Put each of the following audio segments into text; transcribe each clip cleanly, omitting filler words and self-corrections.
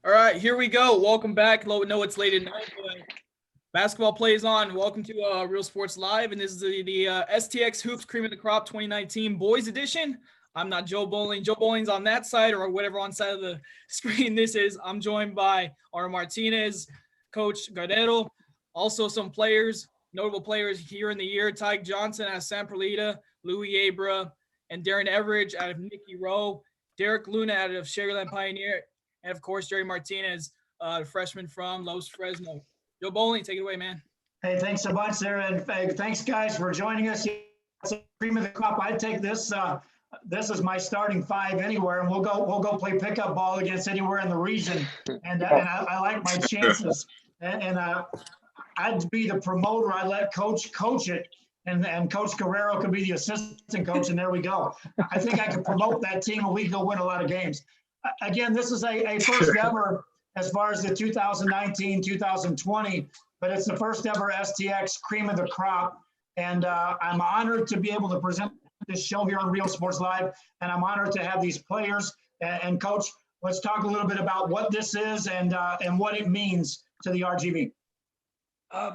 All right, here we go. Welcome back. No, it's late at night. Basketball plays on. Welcome to Real Sports Live, and this is the STX Hoops Cream of the Crop 2019 Boys Edition. I'm not Joe Bowling. Joe Bowling's on that side or whatever on side of the screen this is. I'm joined by our Martinez, Coach Guajardo, also some players, notable players here in the year, Tyke Johnson out of San Perlita, Louis Abra, and Darren Everidge out of Nicky Rowe, Derek Luna out of Sugarland Pioneer, and of course, Jerry Martinez, the freshman from Los Fresno. Joe Bowling, take it away, man. Hey, thanks so much, Sarah, and thanks, guys, for joining us. It's a cream of the crop. I'd take this. This is my starting five anywhere, and we'll go play pickup ball against anywhere in the region. And I like my chances. And I'd be the promoter. I'd let coach it, and Coach Guerrero could be the assistant coach, and there we go. I think I could promote that team, and we go win a lot of games. Again, this is a first ever as far as the 2019-2020, but it's the first ever STX Cream of the Crop. And I'm honored to be able to present this show here on Real Sports Live, and I'm honored to have these players. And Coach, let's talk a little bit about what this is and what it means to the RGV.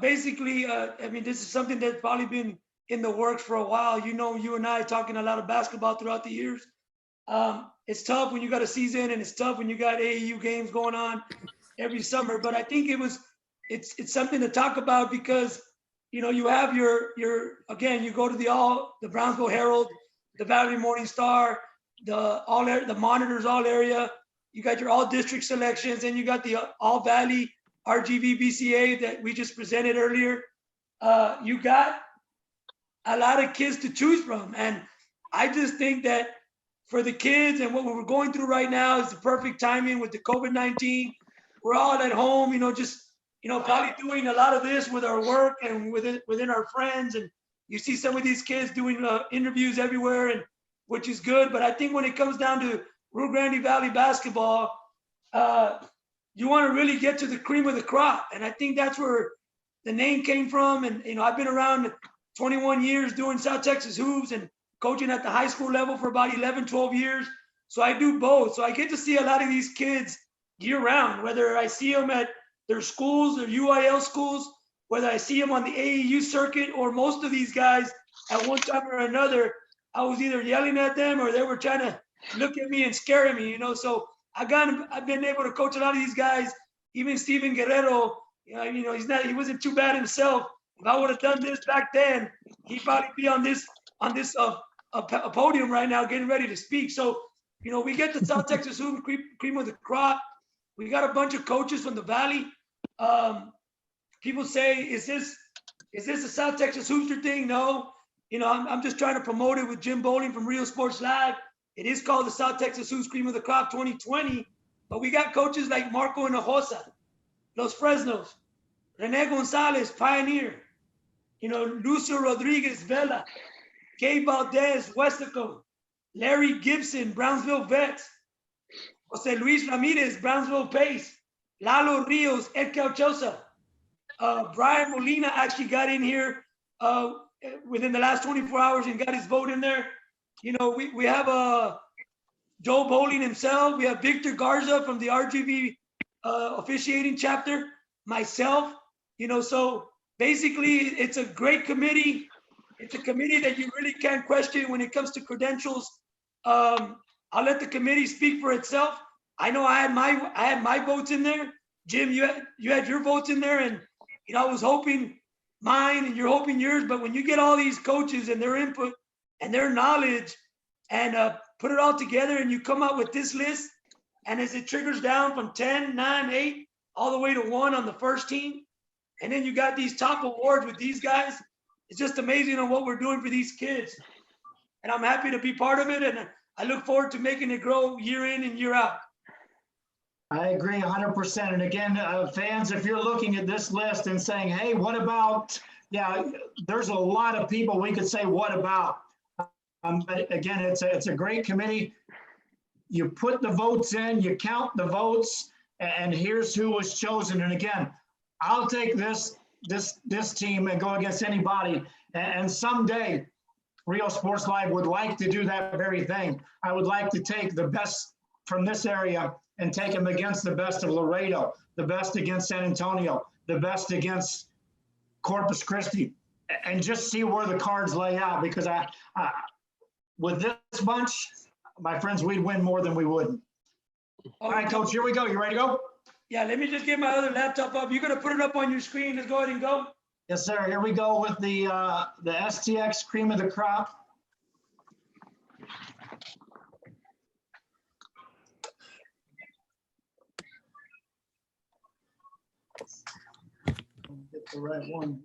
Basically, I mean, this is something that's probably been in the works for a while. You know, you and I talking a lot of basketball throughout the years. It's tough when you got a season, and it's tough when you got AAU games going on every summer. But I think it's something to talk about because, you know, you have your again, you go to the Brownsville Herald, the Valley Morning Star, the Monitors all area. You got your all district selections, and you got the All Valley RGV BCA that we just presented earlier. You got a lot of kids to choose from, and I just think that for the kids and what we're going through right now is the perfect timing with the COVID-19. We're all at home, you know, just, you know, probably doing a lot of this with our work and within our friends. And you see some of these kids doing interviews everywhere, and which is good. But I think when it comes down to Rio Grande Valley basketball, you want to really get to the cream of the crop. And I think that's where the name came from. And, you know, I've been around 21 years doing South Texas hoops and coaching at the high school level for about 11, 12 years. So I do both. So I get to see a lot of these kids year round, whether I see them at their schools, their UIL schools, whether I see them on the AAU circuit, or most of these guys at one time or another, I was either yelling at them or they were trying to look at me and scare me, you know? So I've been able to coach a lot of these guys, even Stevie Guerrero, you know, he wasn't too bad himself. If I would have done this back then, he'd probably be on this a podium right now getting ready to speak. So, you know, we get the South Texas Hoop cream of the crop. We got a bunch of coaches from the Valley. People say, is this a South Texas Hoopster thing? No, you know, I'm just trying to promote it with Jim Bowling from Real Sports Live. It is called the South Texas Hoops Cream of the Crop 2020, but we got coaches like Marco Hinojosa, Los Fresnos, Rene Gonzalez, Pioneer, you know, Lucio Rodriguez, Vela, Gabe Valdez, Westaco, Larry Gibson, Brownsville Vets, Jose Luis Ramirez, Brownsville Pace, Lalo Rios, Ed Cauchosa. Brian Molina actually got in here within the last 24 hours and got his vote in there. You know, we have Joe Bowling himself. We have Victor Garza from the RGV officiating chapter, myself, you know, so basically it's a great committee. It's a committee that you really can't question when it comes to credentials. I'll let the committee speak for itself. I know I had my votes in there. Jim, you had your votes in there, and you know I was hoping mine, and you're hoping yours. But when you get all these coaches and their input and their knowledge, and put it all together, and you come up with this list, and as it triggers down from 10, 9, 8, all the way to 1 on the first team, and then you got these top awards with these guys. It's just amazing on what we're doing for these kids. And I'm happy to be part of it. And I look forward to making it grow year in and year out. I agree 100%. And again, fans, if you're looking at this list and saying, hey, what about, yeah, there's a lot of people we could say, what about? But again, it's a great committee. You put the votes in, you count the votes, and here's who was chosen. And again, I'll take this team and go against anybody. And someday Real Sports Live would like to do that very thing. I would like to take the best from this area and take them against the best of Laredo, the best against San Antonio, the best against Corpus Christi, and just see where the cards lay out. Because with this bunch, my friends, we'd win more than we wouldn't. All right, Coach, here we go. You ready to go? Yeah, let me just get my other laptop up. You're going to put it up on your screen. Let's go ahead and go. Yes, sir. Here we go with the STX cream of the crop. Get the right one.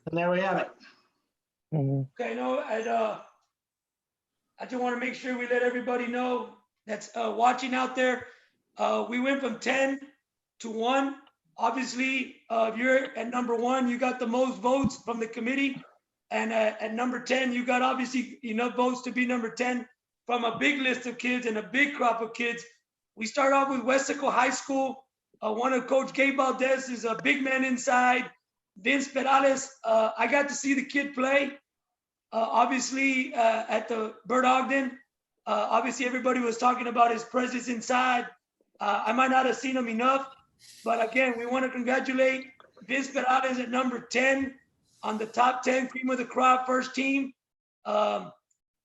And there we have it. Okay, no, I just want to make sure we let everybody know that's watching out there. We went from 10 to 1. Obviously, if you're at number 1, you got the most votes from the committee. And at number 10, you got obviously enough votes to be number 10 from a big list of kids and a big crop of kids. We start off with Westaco High School. One of Coach Gabe Valdez is a big man inside. Vince Perales, I got to see the kid play. Obviously, at the Bert Ogden, obviously everybody was talking about his presence inside. I might not have seen him enough, but again, we want to congratulate Vince Perales at number 10 on the top 10 cream of the crop first team.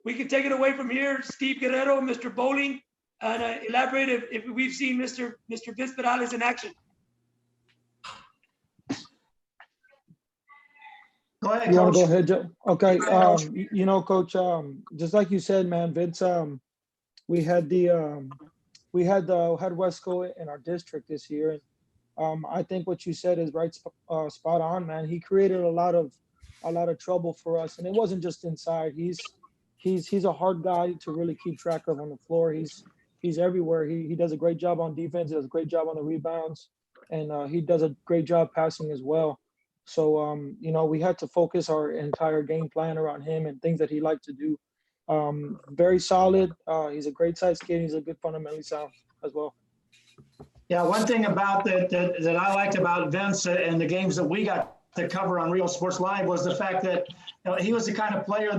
We can take it away from here. Steve Guerrero, Mr. Bowling, and elaborate if we've seen Mr. Vince Perales in action. Go ahead, You want Coach. to go ahead, Joe? Okay. You know, Coach, just like you said, man, Vince, we had the Wesco in our district this year. And I think what you said is right, spot on, man. He created a lot of trouble for us, and it wasn't just inside. He's a hard guy to really keep track of on the floor. He's everywhere. He does a great job on defense. He does a great job on the rebounds, and he does a great job passing as well. So, you know, we had to focus our entire game plan around him and things that he liked to do. Very solid. He's a great size kid. He's a good fundamentally sound as well. Yeah, one thing about that I liked about Vince and the games that we got to cover on Real Sports Live was the fact that, you know, he was the kind of player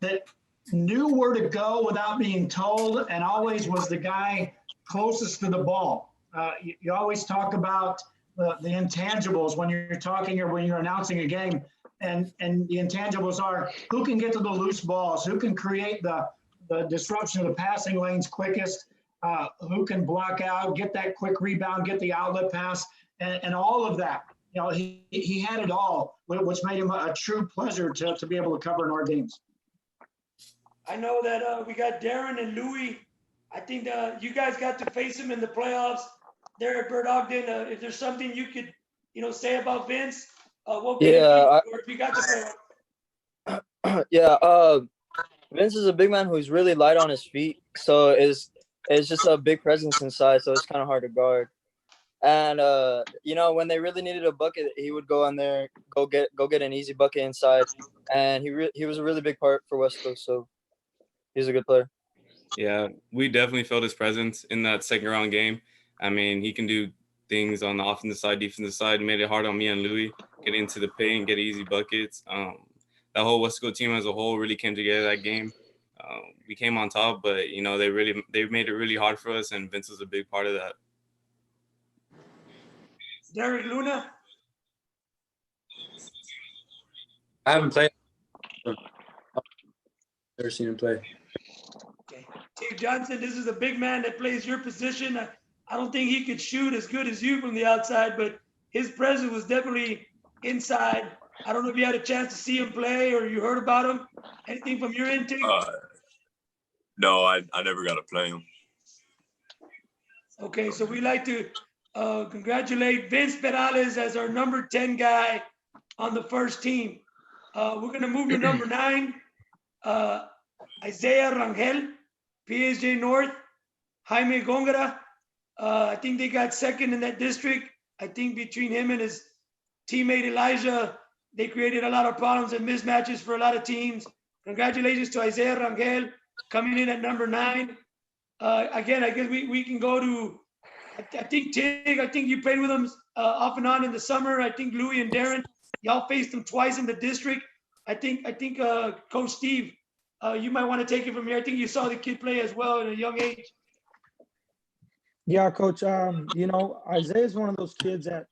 that knew where to go without being told, and always was the guy closest to the ball. You always talk about the intangibles when you're talking or when you're announcing a game, and the intangibles are who can get to the loose balls, who can create the disruption of the passing lanes quickest, who can block out, get that quick rebound, get the outlet pass, and all of that. You know, he had it all, which made him a true pleasure to be able to cover in our games. I know that we got Darren and Louie. I think you guys got to face him in the playoffs there at Bert Ogden. If there's something you could, you know, say about Vince, what would or if you got to play? Yeah, Vince is a big man who's really light on his feet, so it's just a big presence inside, so it's kind of hard to guard. And you know, when they really needed a bucket, he would go on there, go get an easy bucket inside, and he was a really big part for West Coast, so he's a good player. Yeah, we definitely felt his presence in that second round game. I mean, he can do things on the offensive side, defensive side. Made it hard on me and Louis, get into the paint, get easy buckets. That whole West Coast team as a whole really came together that game. We came on top, but you know they made it really hard for us, and Vince was a big part of that. Derek Luna. I haven't played. Never seen him play. Okay. Steve Johnson, this is a big man that plays your position. I don't think he could shoot as good as you from the outside, but his presence was definitely inside. I don't know if you had a chance to see him play or you heard about him. Anything from your intake? No, I never got to play him. Okay, so we like to congratulate Vince Perales as our number 10 guy on the first team. We're going to move to number 9, Isaiah Rangel, PSG North, Jaime Gongora. I think they got second in that district. I think between him and his teammate Elijah, they created a lot of problems and mismatches for a lot of teams. Congratulations to Isaiah Rangel coming in at number 9. Again, I guess we can go to I think Tig, I think you played with him off and on in the summer. I think Louis and Darren, y'all faced him twice in the district. I think Coach Steve, you might want to take it from here. I think you saw the kid play as well at a young age. Yeah, Coach. You know, Isaiah is one of those kids that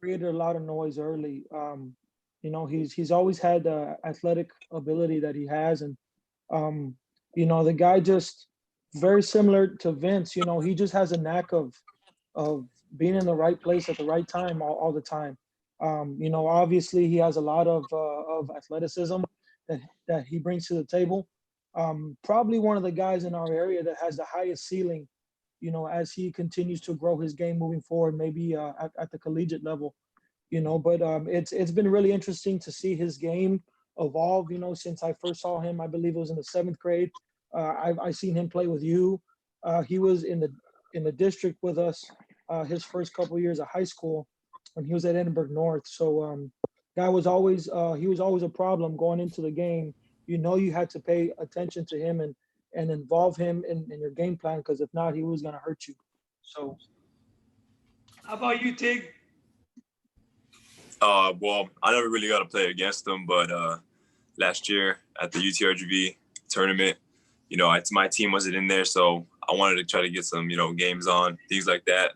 created a lot of noise early. You know, he's always had the athletic ability that he has, and you know, the guy just very similar to Vince. You know, he just has a knack of being in the right place at the right time all the time. You know, obviously he has a lot of athleticism that he brings to the table. Probably one of the guys in our area that has the highest ceiling, you know, as he continues to grow his game moving forward, maybe at the collegiate level, you know. But it's been really interesting to see his game evolve, you know, since I first saw him. I believe it was in the 7th grade. I seen him play with you. He was in the district with us his first couple of years of high school when he was at Edinburgh North. So guy was always he was always a problem going into the game. You know, you had to pay attention to him and involve him in your game plan, because if not, he was going to hurt you. So how about you, Tig? Well, I never really got to play against him, but last year at the UTRGV tournament, you know, my team wasn't in there, so I wanted to try to get some, you know, games on, things like that.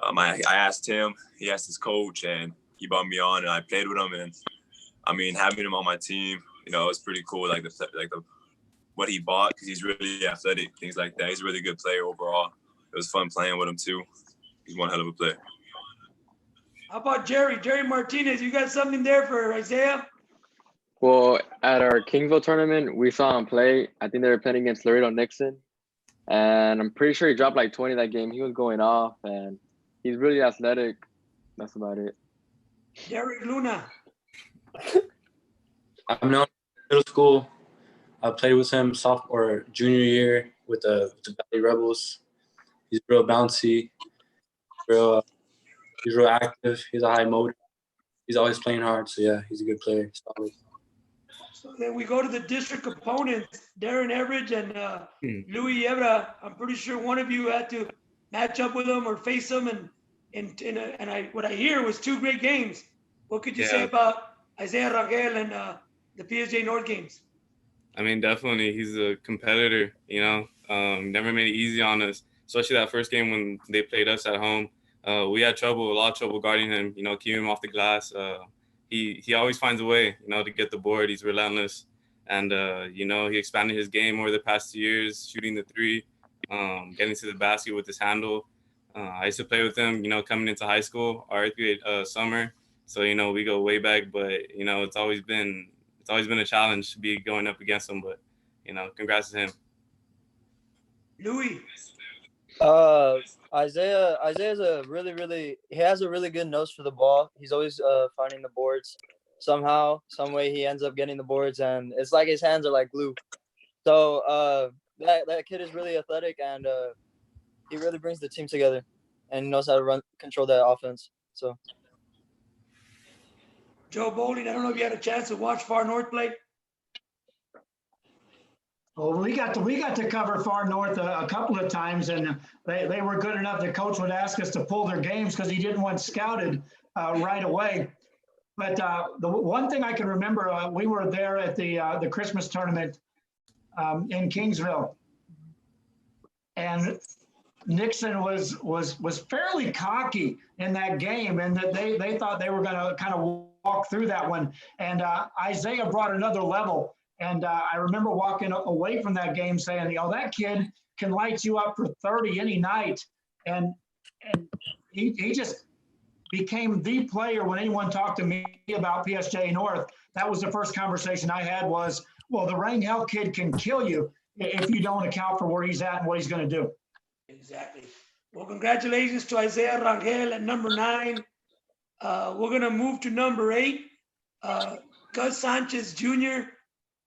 I asked him, he asked his coach, and he brought me on, and I played with him. And I mean, having him on my team, you know, it was pretty cool. Like the what he bought, because he's really athletic, things like that. He's a really good player overall. It was fun playing with him too. He's one hell of a player. How about Jerry Martinez? You got something there for Isaiah? Well, at our Kingsville tournament, we saw him play. I think they were playing against Laredo Nixon, and I'm pretty sure he dropped like 20 that game. He was going off, and he's really athletic. That's about it. Derek Luna. I've known him in middle school. I played with him sophomore, junior year with the Valley Rebels. He's real bouncy, he's real active. He's a high motor. He's always playing hard. So yeah, he's a good player. Solid. So then we go to the district opponents, Darren Everidge and Louis Evra. I'm pretty sure one of you had to match up with them or face them, what I hear was 2 great games. What could you say about Isaiah Rangel and the PSJ North games? I mean, definitely, he's a competitor. You know, never made it easy on us, especially that first game when they played us at home. We had a lot of trouble guarding him. You know, keeping him off the glass. He always finds a way, you know, to get the board. He's relentless, and you know, he expanded his game over the past 2 years, shooting the 3, getting to the basket with his handle. I used to play with him, you know, coming into high school, our 8th grade summer. So, you know, we go way back, but, you know, it's always been a challenge to be going up against him. But, you know, congrats to him. Louis. Isaiah's he has a really good nose for the ball. He's always finding the boards. Somehow, some way he ends up getting the boards, and it's like his hands are like glue. So that kid is really athletic, and he really brings the team together and knows how to control that offense. So Joe Bowling, I don't know if you had a chance to watch Far North play. Well, we got to cover Far North a couple of times, and they were good enough. The coach would ask us to pull their games because he didn't want scouted right away. But the one thing I can remember, we were there at the Christmas tournament in Kingsville, and Nixon was fairly cocky in that game, and that they thought they were going to kind of walk through that one. And Isaiah brought another level. And I remember walking away from that game saying, that kid can light you up for 30 any night. And he just became the player. When anyone talked to me about PSJ North, that was the first conversation I had was, well, the Rangel kid can kill you if you don't account for where he's at and what he's going to do. Exactly. Well, congratulations to Isaiah Rangel at number 9. We're going to move to number 8, Gus Sanchez Jr.,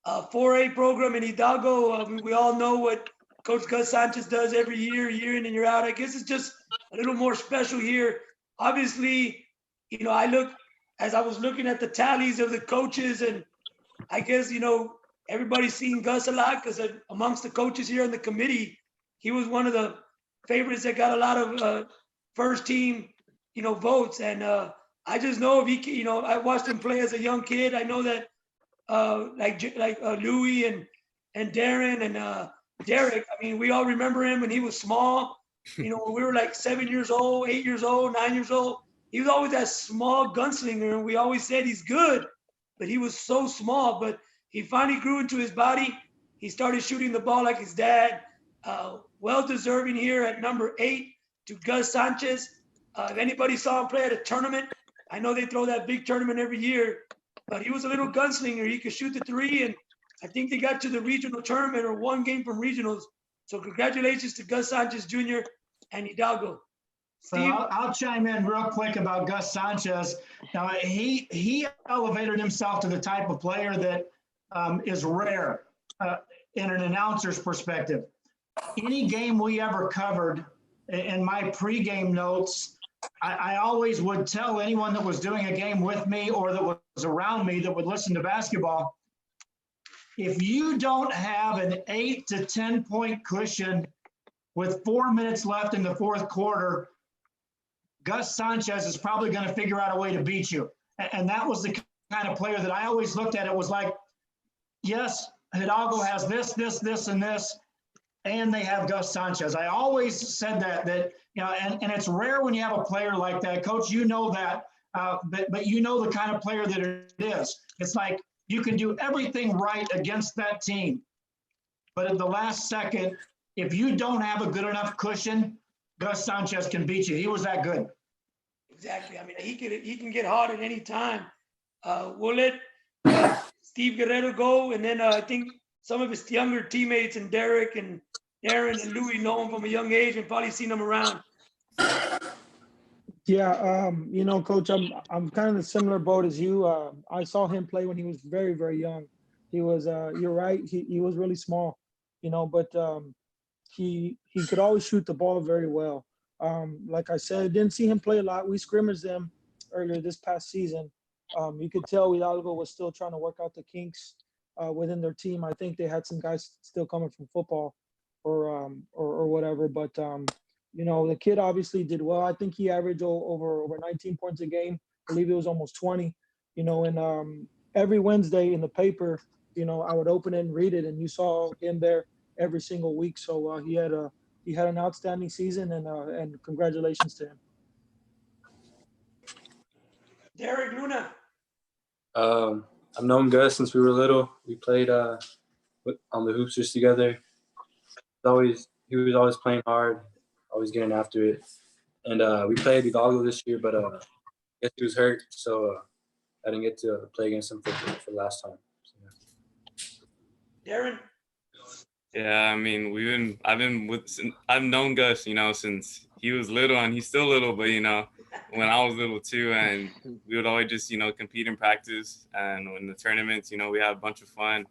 4A program in Hidalgo. We all know what Coach Gus Sanchez does every year in and year out. I guess it's just a little more special here. Obviously, you know, as I was looking at the tallies of the coaches, and I guess, you know, everybody's seen Gus a lot because amongst the coaches here on the committee, he was one of the favorites that got a lot of first team, votes. And I just know if he can, I watched him play as a young kid. I know that like Louis and Darren and Derek, I mean, we all remember him when he was small, when we were like 7 years old, 8 years old, 9 years old. He was always that small gunslinger, and we always said he's good, but he was so small. But he finally grew into his body. He started shooting the ball like his dad. Well deserving here at number 8 to Gus Sanchez. If anybody saw him play at a tournament, I know they throw that big tournament every year, but he was a little gunslinger. He could shoot the 3, and I think they got to the regional tournament or 1 game from regionals. So congratulations to Gus Sanchez Jr. and Hidalgo. So I'll chime in real quick about Gus Sanchez. Now, he elevated himself to the type of player that is rare in an announcer's perspective. Any game we ever covered, in my pregame notes, I always would tell anyone that was doing a game with me or that was around me that would listen to basketball, if you don't have an 8 to 10 point cushion with 4 minutes left in the fourth quarter, Gus Sanchez is probably going to figure out a way to beat you. And that was the kind of player that I always looked at. It was like, yes, Hidalgo has this, and this, and they have Gus Sanchez. I always said that and it's rare when you have a player like that. Coach, you know that, but you know the kind of player that it is. It's like you can do everything right against that team, but at the last second, if you don't have a good enough cushion, Gus Sanchez can beat you. He was that good. Exactly. I mean, he can get hot at any time. We'll let Steve Guerrero go, and then I think some of his younger teammates and Derek and Darren and Louis know him from a young age and probably seen him around. Yeah, Coach, I'm kind of in a similar boat as you. I saw him play when he was very, very young. He was, you're right, he was really small, but he could always shoot the ball very well. Like I said, didn't see him play a lot. We scrimmaged them earlier this past season. You could tell Hidalgo was still trying to work out the kinks within their team. I think they had some guys still coming from football or whatever, but the kid obviously did well. I think he averaged over 19 points a game. I believe it was almost 20, and every Wednesday in the paper, I would open it and read it, and you saw him there every single week. So he had an outstanding season, and congratulations to him. Derek Luna. I've known Gus since we were little. We played on the hoopsters together. He was always playing hard, always getting after it. And we played Hidalgo this year, but I guess he was hurt, so I didn't get to play against him for last time. So, yeah. Darren. Yeah, I mean, I've known Gus, since he was little, and he's still little, but when I was little too, and we would always just compete in practice, and in the tournaments, we had a bunch of fun.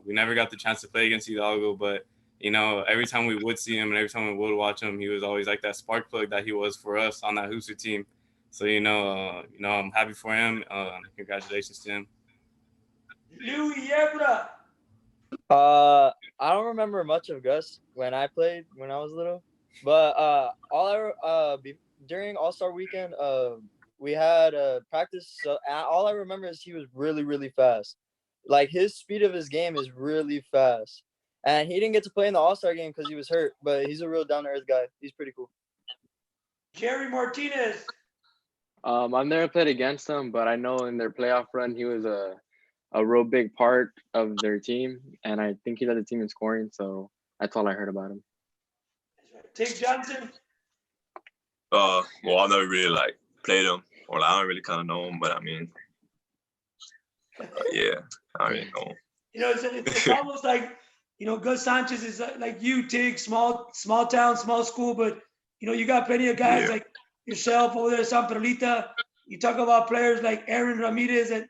We never got the chance to play against Hidalgo, but every time we would see him and every time we would watch him, he was always like that spark plug that he was for us on that Hoosier team. So I'm happy for him. Congratulations to him. Louis Yebra. I don't remember much of Gus when I played when I was little, but during All-Star weekend, we had practice. So all I remember is he was really, really fast. Like his speed of his game is really fast, and he didn't get to play in the All-Star game because he was hurt. But he's a real down-to-earth guy. He's pretty cool. Jerry Martinez. I've never played against him, but I know in their playoff run he was a real big part of their team, and I think he led the team in scoring. So that's all I heard about him. Tig Johnson. Well, I never really played him, or I don't really kind of know him, but yeah, I don't really know him. It's almost like Gus Sanchez is like you, Tig, small town, small school, but you got plenty of guys like yourself over there at San Perlita. You talk about players like Aaron Ramirez at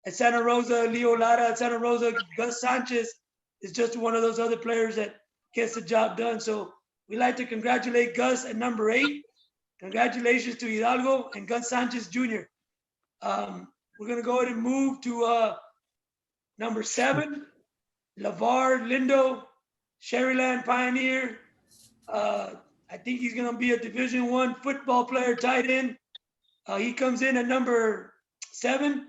Santa Rosa, Leo Lara at Santa Rosa. Gus Sanchez is just one of those other players that gets the job done. So we like to congratulate Gus at number 8. Congratulations to Hidalgo and Gus Sanchez Jr. We're going to go ahead and move to number 7, LeVar Lindo, Sherryland Pioneer. I think he's going to be a Division I football player, tight end. He comes in at number 7.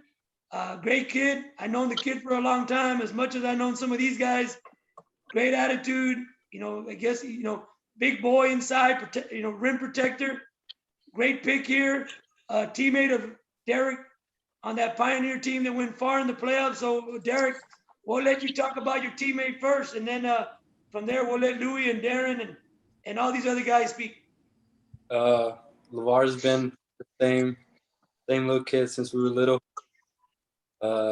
Great kid. I've known the kid for a long time, as much as I've known some of these guys. Great attitude. I guess, big boy inside, rim protector. Great pick here. Teammate of Derek on that Pioneer team that went far in the playoffs. So, Derek, we'll let you talk about your teammate first, and then from there, we'll let Louis and Darren and all these other guys speak. LeVar's been the same little kid since we were little.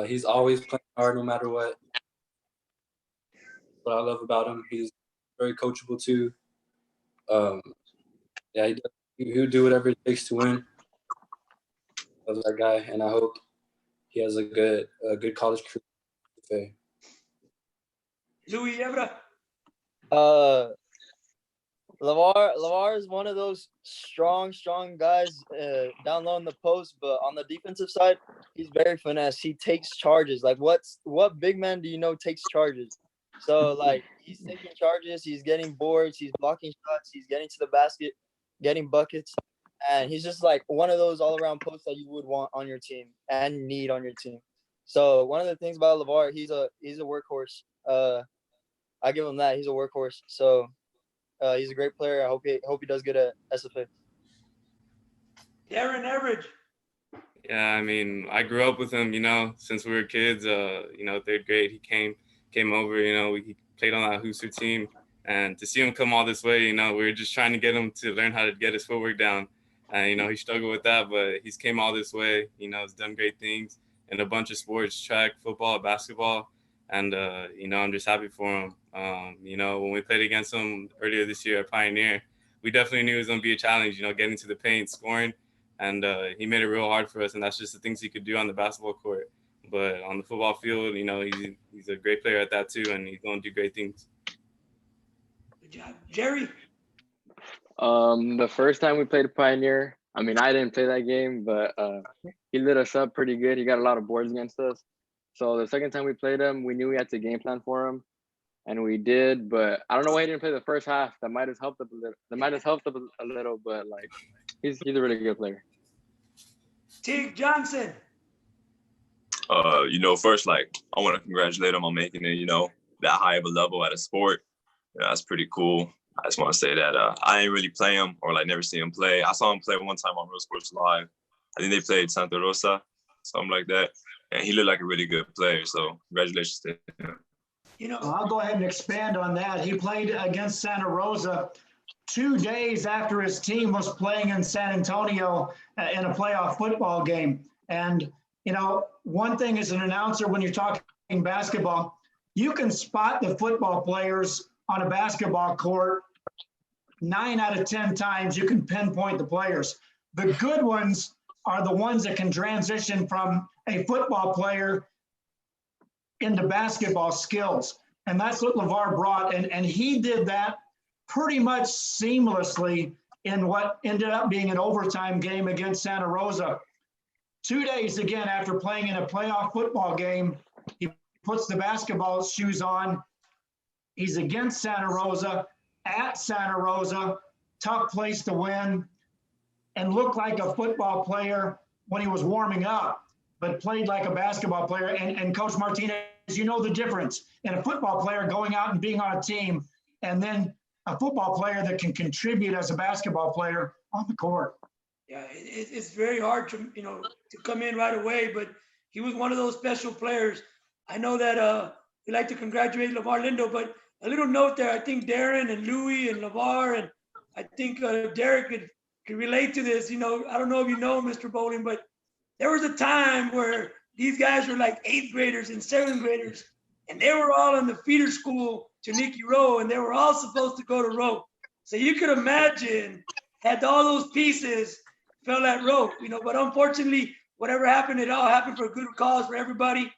He's always playing hard no matter what. What I love about him, he's very coachable too. Yeah, he'll do whatever it takes to win. I love that guy, and I hope he has a good college career. Louis Ebra. LeVar is one of those strong guys down low in the post, but on the defensive side, he's very finesse. He takes charges. Like what big man do you know takes charges? So like he's taking charges, he's getting boards, he's blocking shots, he's getting to the basket, getting buckets, and he's just like one of those all-around posts that you would want on your team and need on your team. So one of the things about LeVar, he's a workhorse. I give him that. He's a workhorse. So he's a great player. I hope he does good at SFA. Darren Everidge. Yeah, I mean, I grew up with him, since we were kids. 3rd grade, he came over, he played on that Hoosier team. And to see him come all this way, we were just trying to get him to learn how to get his footwork down. And, he struggled with that, but he's came all this way. He's done great things in a bunch of sports, track, football, basketball. And, I'm just happy for him. When we played against him earlier this year at Pioneer, we definitely knew it was going to be a challenge, getting to the paint, scoring. And he made it real hard for us. And that's just the things he could do on the basketball court. But on the football field, he's a great player at that too. And he's going to do great things. Good job. Jerry? The first time we played a Pioneer, I mean, I didn't play that game, but he lit us up pretty good. He got a lot of boards against us. So the second time we played him, we knew we had to game plan for him, and we did. But I don't know why he didn't play the first half. That might have helped a little. But like, he's a really good player. Tig Johnson. First, I want to congratulate him on making it, that high of a level at a sport. That's pretty cool. I just want to say that I ain't really play him or never see him play. I saw him play one time on Real Sports Live. I think they played Santa Rosa, something like that. And he looked like a really good player. So congratulations to him. I'll go ahead and expand on that. He played against Santa Rosa 2 days after his team was playing in San Antonio in a playoff football game. And, one thing as an announcer, when you're talking basketball, you can spot the football players on a basketball court 9 out of 10 times. You can pinpoint the players. The good ones are the ones that can transition from a football player into basketball skills. And that's what LeVar brought. And he did that pretty much seamlessly in what ended up being an overtime game against Santa Rosa. 2 days again after playing in a playoff football game, he puts the basketball shoes on. He's against Santa Rosa, at Santa Rosa, tough place to win, and looked like a football player when he was warming up, but played like a basketball player. And Coach Martinez, you know the difference in a football player going out and being on a team, and then a football player that can contribute as a basketball player on the court. Yeah, it's very hard to come in right away, but he was one of those special players. I know that we like to congratulate LeVar Lindo, but a little note there. I think Darren and Louis and LeVar, and I think Derek could relate to this. I don't know if you know, Mr. Bowling, but there was a time where these guys were like 8th graders and 7th graders, and they were all in the feeder school to Nicky Rowe, and they were all supposed to go to Rowe. So you could imagine had all those pieces fell at Rowe, but unfortunately, whatever happened, it all happened for a good cause for everybody.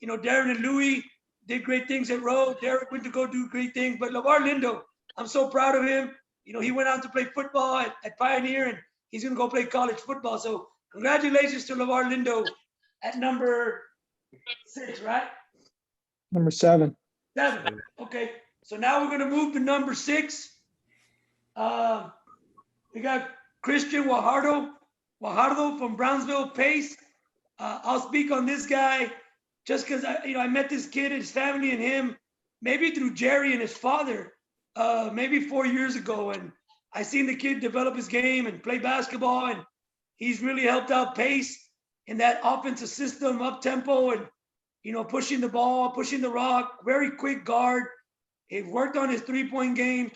Darren and Louis did great things at Rowe. Derek went to go do great things, but LeVar Lindo, I'm so proud of him. He went out to play football at Pioneer, and he's going to go play college football. So congratulations to LeVar Lindo at number 6, right? Number 7. 7. Okay. So now we're going to move to number 6. We got Christian Guajardo from Brownsville Pace. I'll speak on this guy just because I met this kid, his family, and him maybe through Jerry and his father, maybe 4 years ago, and I seen the kid develop his game and play basketball, and he's really helped out Pace in that offensive system, up tempo, and pushing the ball, pushing the rock. Very quick guard. He worked on his 3-point game.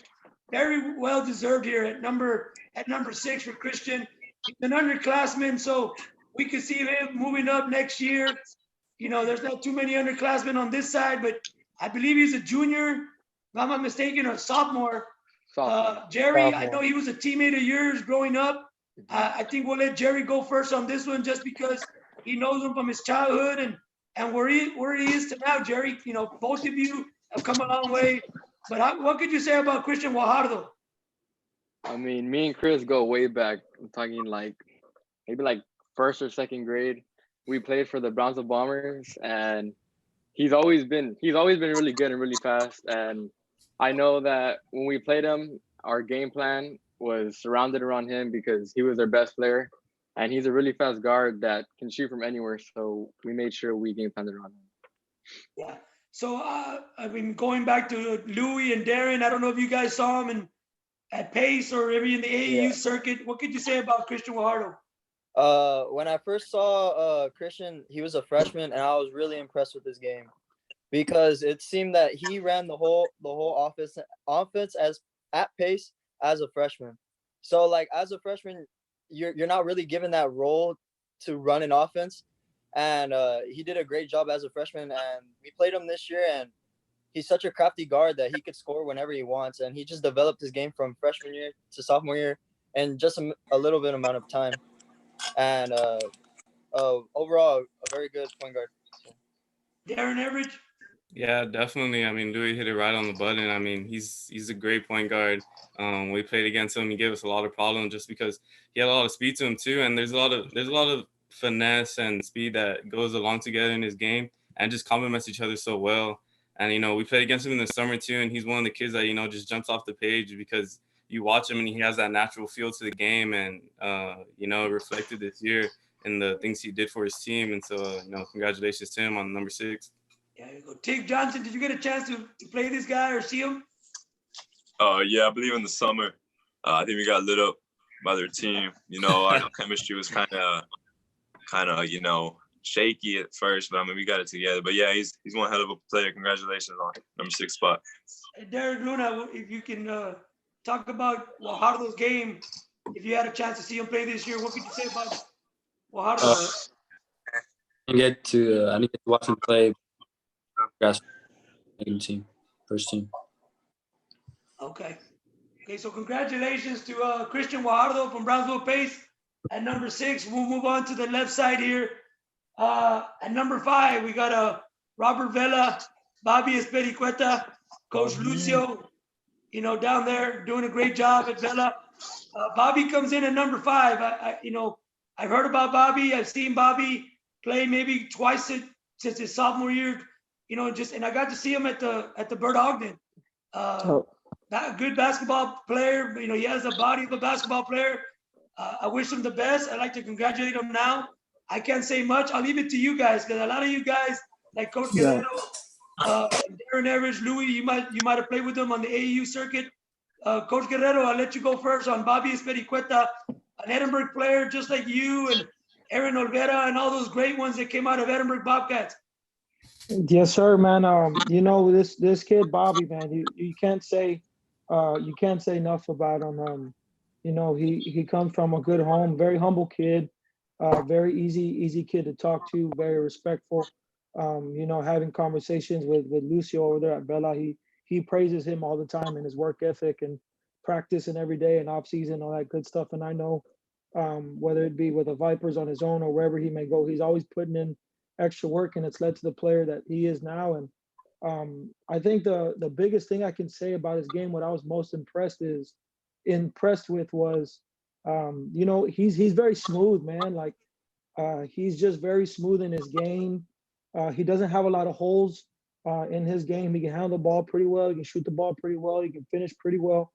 Very well deserved here at number 6 for Christian. He's an underclassman, so we could see him moving up next year. There's not too many underclassmen on this side, but I believe he's a junior, if I'm not mistaken, or sophomore. Jerry, I know he was a teammate of yours growing up. I think we'll let Jerry go first on this one just because he knows him from his childhood and where he is to now, Jerry. Both of you have come a long way. But what could you say about Christian Guajardo? I mean, me and Chris go way back. I'm talking maybe first or second grade. We played for the Brownsville Bombers, and he's always been really good and really fast. And I know that when we played him, our game plan was surrounded around him because he was our best player, and he's a really fast guard that can shoot from anywhere. So we made sure we game planned around him. Yeah. So going back to Louis and Darren, I don't know if you guys saw him at Pace or maybe in the AAU circuit. What could you say about Christian Guajardo? When I first saw Christian, he was a freshman, and I was really impressed with his game because it seemed that he ran the whole offense as at Pace as a freshman. So as a freshman, you're not really given that role to run an offense, and he did a great job as a freshman. And we played him this year, and he's such a crafty guard that he could score whenever he wants, and he just developed his game from freshman year to sophomore year in just a little bit amount of time. And overall, a very good point guard. Darren Average? Yeah, definitely. I mean, Louis hit it right on the button. I mean, he's a great point guard. We played against him. He gave us a lot of problems just because he had a lot of speed to him too. And there's a lot of finesse and speed that goes along together in his game and just complements each other so well. And we played against him in the summer too, and he's one of the kids that just jumps off the page because you watch him and he has that natural feel to the game, and reflected this year in the things he did for his team. And so congratulations to him on number 6. Yeah, you go. Tig Johnson, did you get a chance to play this guy or see him? Yeah, I believe in the summer. I think we got lit up by their team. Our chemistry was kind of shaky at first, but I mean we got it together. But yeah, he's one hell of a player. Congratulations on number 6 spot. Hey, Derek Luna, if you can talk about Guajardo's game, if you had a chance to see him play this year, what could you say about Guajardo? I need to watch him play. Team, first team. Okay, so congratulations to Christian Guajardo from Brownsville Pace at number 6. We'll move on to the left side here. At number 5, we got Robert Vela, Bobby Espericueta, Coach Lucio, down there doing a great job at Vela. Bobby comes in at number 5. I've heard about Bobby. I've seen Bobby play maybe twice since his sophomore year. And I got to see him at the Bert Ogden. Good basketball player. He has the body of a basketball player. I wish him the best. I'd like to congratulate him now. I can't say much. I'll leave it to you guys because a lot of you guys, like Coach Guerrero, Darren Average, Louis, you might have played with them on the AAU circuit. Coach Guerrero, I'll let you go first on Bobby Espericueta, an Edinburgh player just like you and Aaron Olvera and all those great ones that came out of Edinburgh Bobcats. Yes, sir, man. This kid Bobby, man, you can't say enough about him. He comes from a good home, very humble kid, very easy kid to talk to, very respectful. Having conversations with Lucio over there at Bella, he praises him all the time and his work ethic and practice and every day and off season, all that good stuff. And I know whether it be with the Vipers on his own or wherever he may go, he's always putting in extra work, and it's led to the player that he is now. And I think the biggest thing I can say about his game, what I was most impressed with was, he's very smooth, man. He's just very smooth in his game. He doesn't have a lot of holes in his game. He can handle the ball pretty well. He can shoot the ball pretty well. He can finish pretty well.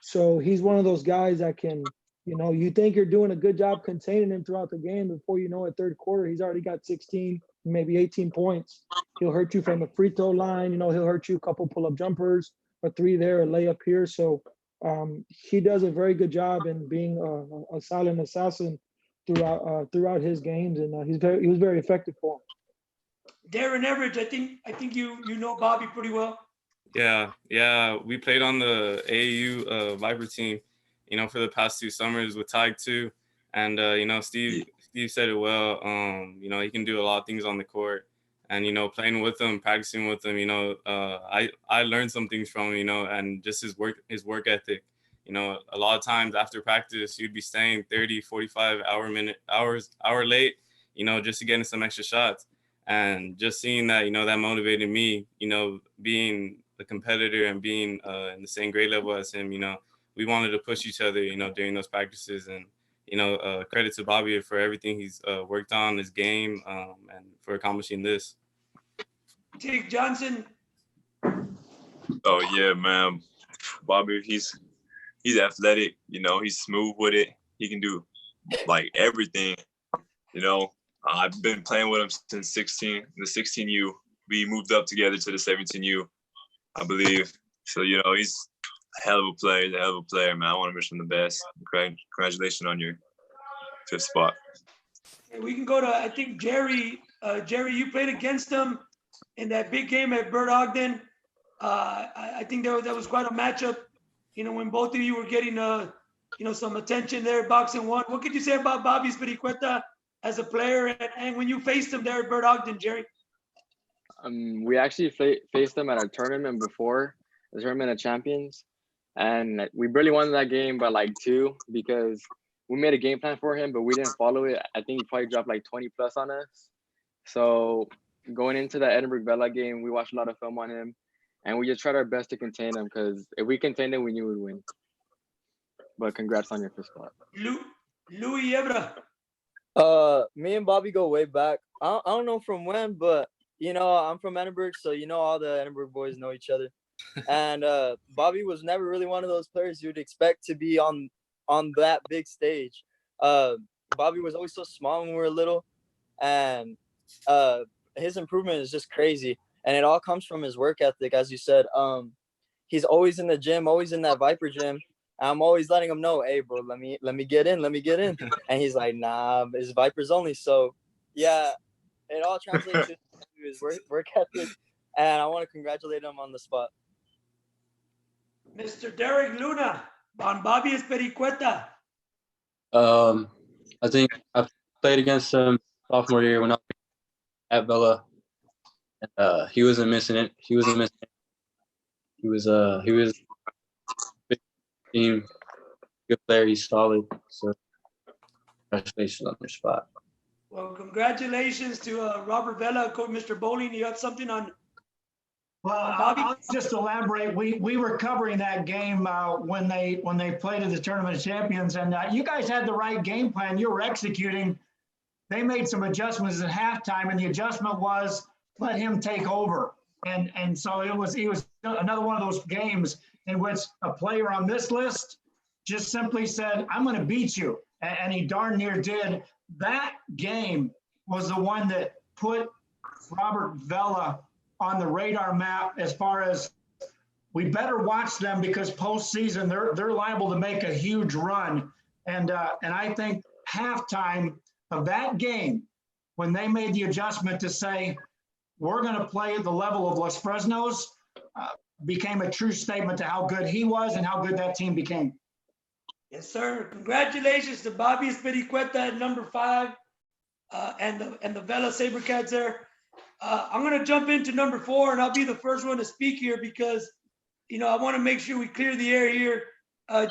So he's one of those guys that can, you think you're doing a good job containing him throughout the game. Before you know it, third quarter, he's already got 16, maybe 18 points. He'll hurt you from the free throw line. He'll hurt you a couple pull-up jumpers, a 3 there, a layup here. So he does a very good job in being a silent assassin throughout his games, and he was very effective for him. Darren Everidge, I think you know Bobby pretty well. Yeah. We played on the AAU Viper team, for the past 2 summers with Tig too. And Steve said it well. He can do a lot of things on the court. And playing with him, practicing with him, I learned some things from him, and just his work ethic. A lot of times after practice, you'd be staying 30, 45 hour late, just to get in some extra shots. And just seeing that, that motivated me, being a competitor and being in the same grade level as him, we wanted to push each other, during those practices. And, credit to Bobby for everything he's worked on, his game, and for accomplishing this. Jake Johnson. Oh, yeah, man. Bobby, he's athletic, he's smooth with it. He can do like everything, I've been playing with him since the 16U. We moved up together to the 17U, I believe. So, he's a hell of a player. He's a hell of a player, man. I want to wish him the best. Congratulations on your 5th spot. We can go to, I think, Jerry. Jerry, you played against him in that big game at Bert Ogden. I think that was quite a matchup, when both of you were getting, some attention there, boxing one. What could you say about Bobby Spiricueta as a player, and when you faced him there at Bert Ogden, Jerry? We actually faced him at a tournament before, the Tournament of Champions, and we barely won that game by like 2 because we made a game plan for him, but we didn't follow it. I think he probably dropped like 20 plus on us. So going into that Edinburgh Vela game, we watched a lot of film on him, and we just tried our best to contain him because if we contained him, we knew we'd win. But congrats on your 5th spot. Louis Ebra. Me and Bobby go way back. I don't know from when, but I'm from Edinburgh, so all the Edinburgh boys know each other. And Bobby was never really one of those players you'd expect to be on that big stage. Bobby was always so small when we were little, and his improvement is just crazy. And it all comes from his work ethic, as you said. He's always in the gym, always in that Viper gym. I'm always letting him know, hey, bro, let me get in. And he's like, nah, it's Vipers only. So, yeah, it all translates to his work ethic. And I want to congratulate him on the spot. Mr. Derek Luna on Bobby Espericueta. I think I played against him sophomore year when I was at Vela. He wasn't missing it. He was big team, good player. He's solid. So congratulations on your spot. Well, congratulations to Robert Vela, Coach Mr. Bowling. You have something on? Well, Bobby? I'll just elaborate. We were covering that game when they played at the Tournament of Champions, and you guys had the right game plan. You were executing. They made some adjustments at halftime, and the adjustment was let him take over. And so he was another one of those games in which a player on this list just simply said, I'm going to beat you. And he darn near did. That game was the one that put Robert Vela on the radar map as far as we better watch them because postseason they're liable to make a huge run. And I think halftime of that game, when they made the adjustment to say, we're going to play at the level of Los Fresnos, became a true statement to how good he was and how good that team became. Yes, sir. Congratulations to Bobby Espericueta at number 5 and the Vela Sabercats there. I'm going to jump into number 4, and I'll be the first one to speak here because, I want to make sure we clear the air here.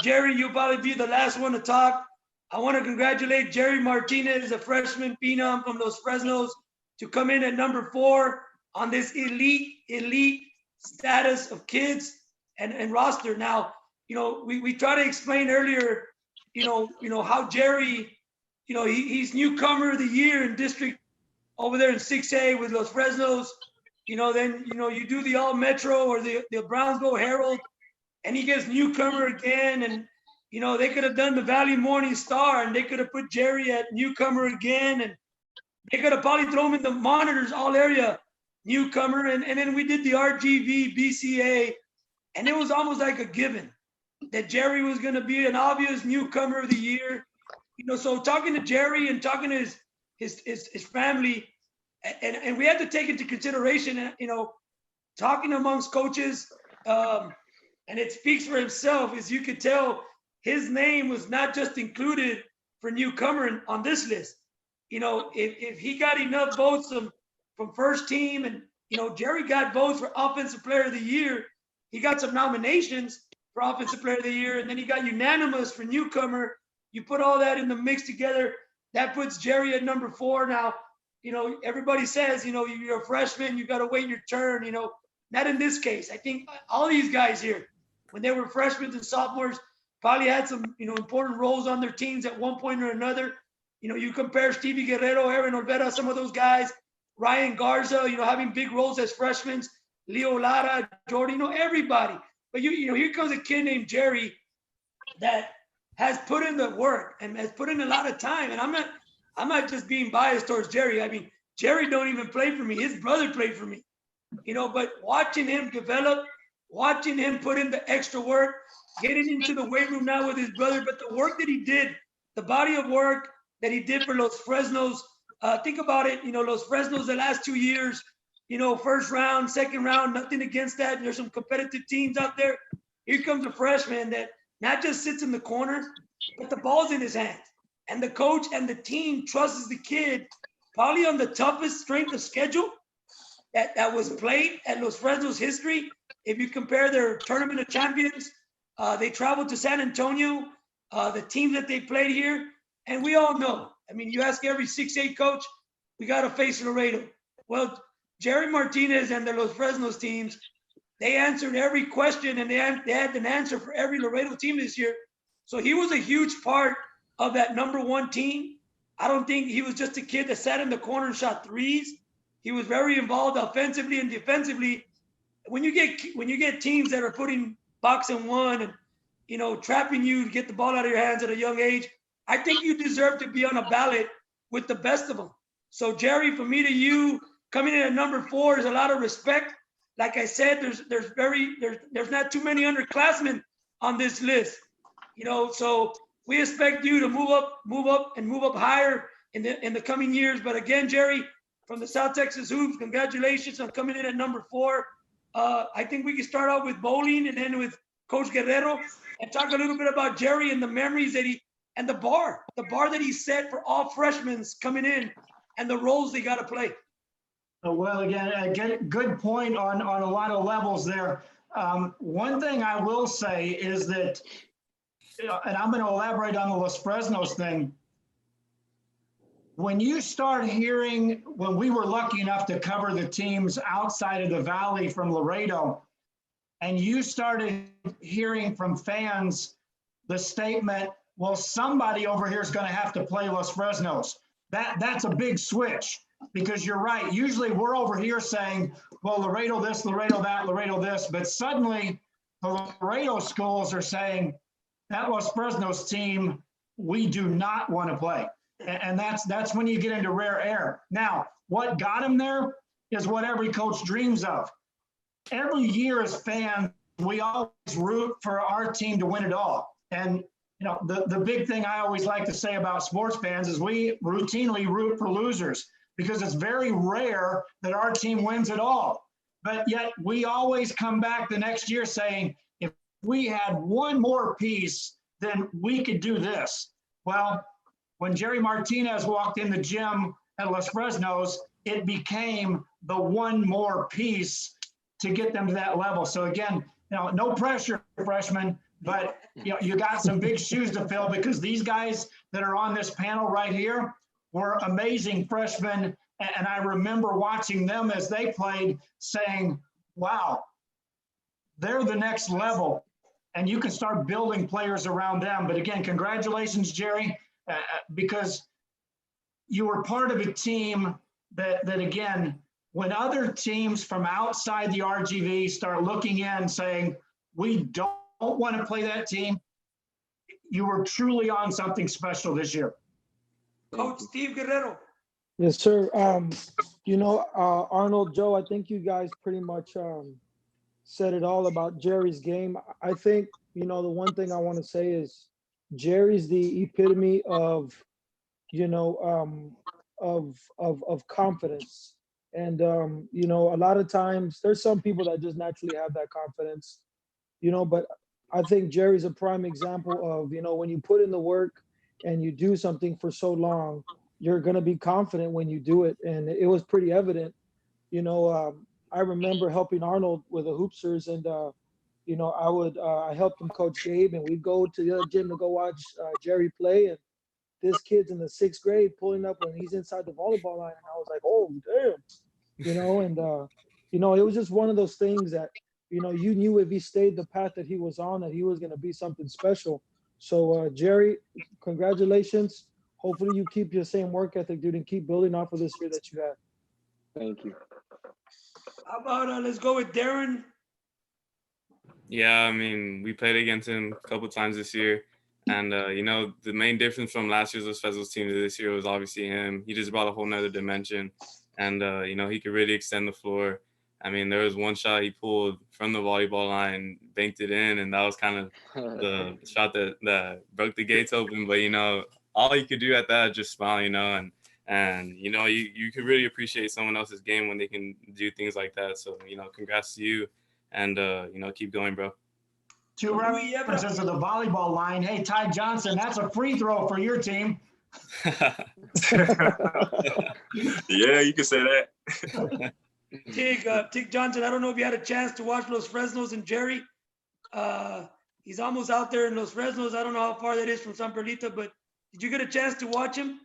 Jerry, you'll probably be the last one to talk. I want to congratulate Jerry Martinez, a freshman phenom from Los Fresnos, to come in at number 4 on this elite status of kids and roster. Now, we try to explain earlier, how Jerry, he's newcomer of the year in district over there in 6A with Los Fresnos. Then, you do the All Metro or the Brownsville Herald. and he gets Newcomer again. And, you know, they could have done the Valley Morning Star, and they could have put Jerry at Newcomer again. And they could have probably thrown him in the monitors, all area Newcomer. And then we did the RGV, BCA, and it was almost like a given that Jerry was going to be an obvious Newcomer of the year. You know, so talking to Jerry and talking to his family, and we had to take into consideration, you know, talking amongst coaches, and it speaks for himself, as you could tell, his name was not just included for Newcomer on this list. You know, if he got enough votes from first team, and, you know, Jerry got votes for Offensive Player of the Year, he got some nominations for Offensive Player of the Year, and then he got unanimous for Newcomer. You put all that in the mix together, that puts Jerry at number 4. Now, you know, everybody says, you know, you're a freshman, you got to wait your turn, you know. Not in this case. I think all these guys here, when they were freshmen and sophomores, probably had some, you know, important roles on their teams at one point or another. You know, you compare Stevie Guerrero, Aaron Olvera, some of those guys, Ryan Garza, you know, having big roles as freshmen, Leo Lara, Jordan, you know, everybody. But you know, here comes a kid named Jerry that has put in the work and has put in a lot of time. And I'm not just being biased towards Jerry. I mean, Jerry don't even play for me. His brother played for me. You know, but watching him develop, watching him put in the extra work, getting into the weight room now with his brother, but the work that he did, the body of work that he did for Los Fresnos, think about it, you know, Los Fresnos the last 2 years, you know, first round, second round, nothing against that. There's some competitive teams out there. Here comes a freshman that not just sits in the corner, but the ball's in his hands. And the coach and the team trusts the kid probably on the toughest strength of schedule that was played at Los Fresnos history. If you compare their tournament of champions, they traveled to San Antonio, the team that they played here. And we all know, I mean, you ask every 6'8" coach, we got to face Laredo. Well, Jerry Martinez and the Los Fresnos teams, they answered every question, and they had an answer for every Laredo team this year. So he was a huge part of that #1 team. I don't think he was just a kid that sat in the corner and shot threes. He was very involved offensively and defensively. When you get teams that are putting box and one and, you know, trapping you to get the ball out of your hands at a young age, I think you deserve to be on a ballot with the best of them. So Jerry, from me to you, coming in at number 4 is a lot of respect. Like I said, there's not too many underclassmen on this list, you know. So we expect you to move up higher in the coming years. But again, Jerry, from the South Texas Hoops, congratulations on coming in at number 4. I think we can start out with bowling and then with Coach Guerrero and talk a little bit about Jerry and the memories that and the bar that he set for all freshmen coming in and the roles they got to play. Well, again, good point on a lot of levels there. One thing I will say is that, and I'm going to elaborate on the Los Fresnos thing. When you start hearing, when we were lucky enough to cover the teams outside of the Valley from Laredo, and you started hearing from fans the statement, well, somebody over here is going to have to play Los Fresnos. That's a big switch, because you're right. Usually we're over here saying, well, Laredo this, Laredo that, Laredo this, but suddenly the Laredo schools are saying that Los Fresnos team, we do not want to play. And that's when you get into rare air. Now, what got him there is what every coach dreams of. Every year as fans, we always root for our team to win it all. And you know, the big thing I always like to say about sports fans is we routinely root for losers, because it's very rare that our team wins it all. But yet we always come back the next year saying, if we had one more piece, then we could do this. Well, when Jerry Martinez walked in the gym at Los Fresnos, it became the one more piece to get them to that level. So again, you know, no pressure, freshmen, but you know, you got some big shoes to fill, because these guys that are on this panel right here were amazing freshmen. And I remember watching them as they played saying, wow, they're the next level. And you can start building players around them. But again, congratulations, Jerry, because you were part of a team that again, when other teams from outside the RGV start looking in saying, we don't don't want to play that team. You were truly on something special this year. Coach Steve Guerrero. Yes, sir. Arnold, Joe, I think you guys pretty much said it all about Jerry's game. I think, the one thing I want to say is Jerry's the epitome of, of confidence. And, a lot of times there's some people that just naturally have that confidence, but I think Jerry's a prime example of, when you put in the work and you do something for so long, you're going to be confident when you do it. And it was pretty evident. I remember helping Arnold with the Hoopsters, and I helped him coach Gabe, and we'd go to the gym to go watch Jerry play. And this kid's in the 6th grade pulling up when he's inside the volleyball line, and I was like, oh damn, it was just one of those things that you knew if he stayed the path that he was on, that he was going to be something special. So Jerry, congratulations. Hopefully you keep your same work ethic, dude, and keep building off of this year that you had. Thank you. How about let's go with Darren. Yeah, I mean, we played against him a couple times this year. And, the main difference from last year's Los team to this year was obviously him. He just brought a whole nother dimension. And, he could really extend the floor. I mean, there was one shot he pulled from the volleyball line, banked it in, and that was kind of the shot that broke the gates open. But, all you could do at that is just smile, and you could really appreciate someone else's game when they can do things like that. So, congrats to you, and, keep going, bro. 2 references to the volleyball line. Hey, Ty Johnson, that's a free throw for your team. Yeah, you can say that. Tig Johnson, I don't know if you had a chance to watch Los Fresnos and Jerry. He's almost out there in Los Fresnos. I don't know how far that is from San Perlita, but did you get a chance to watch him?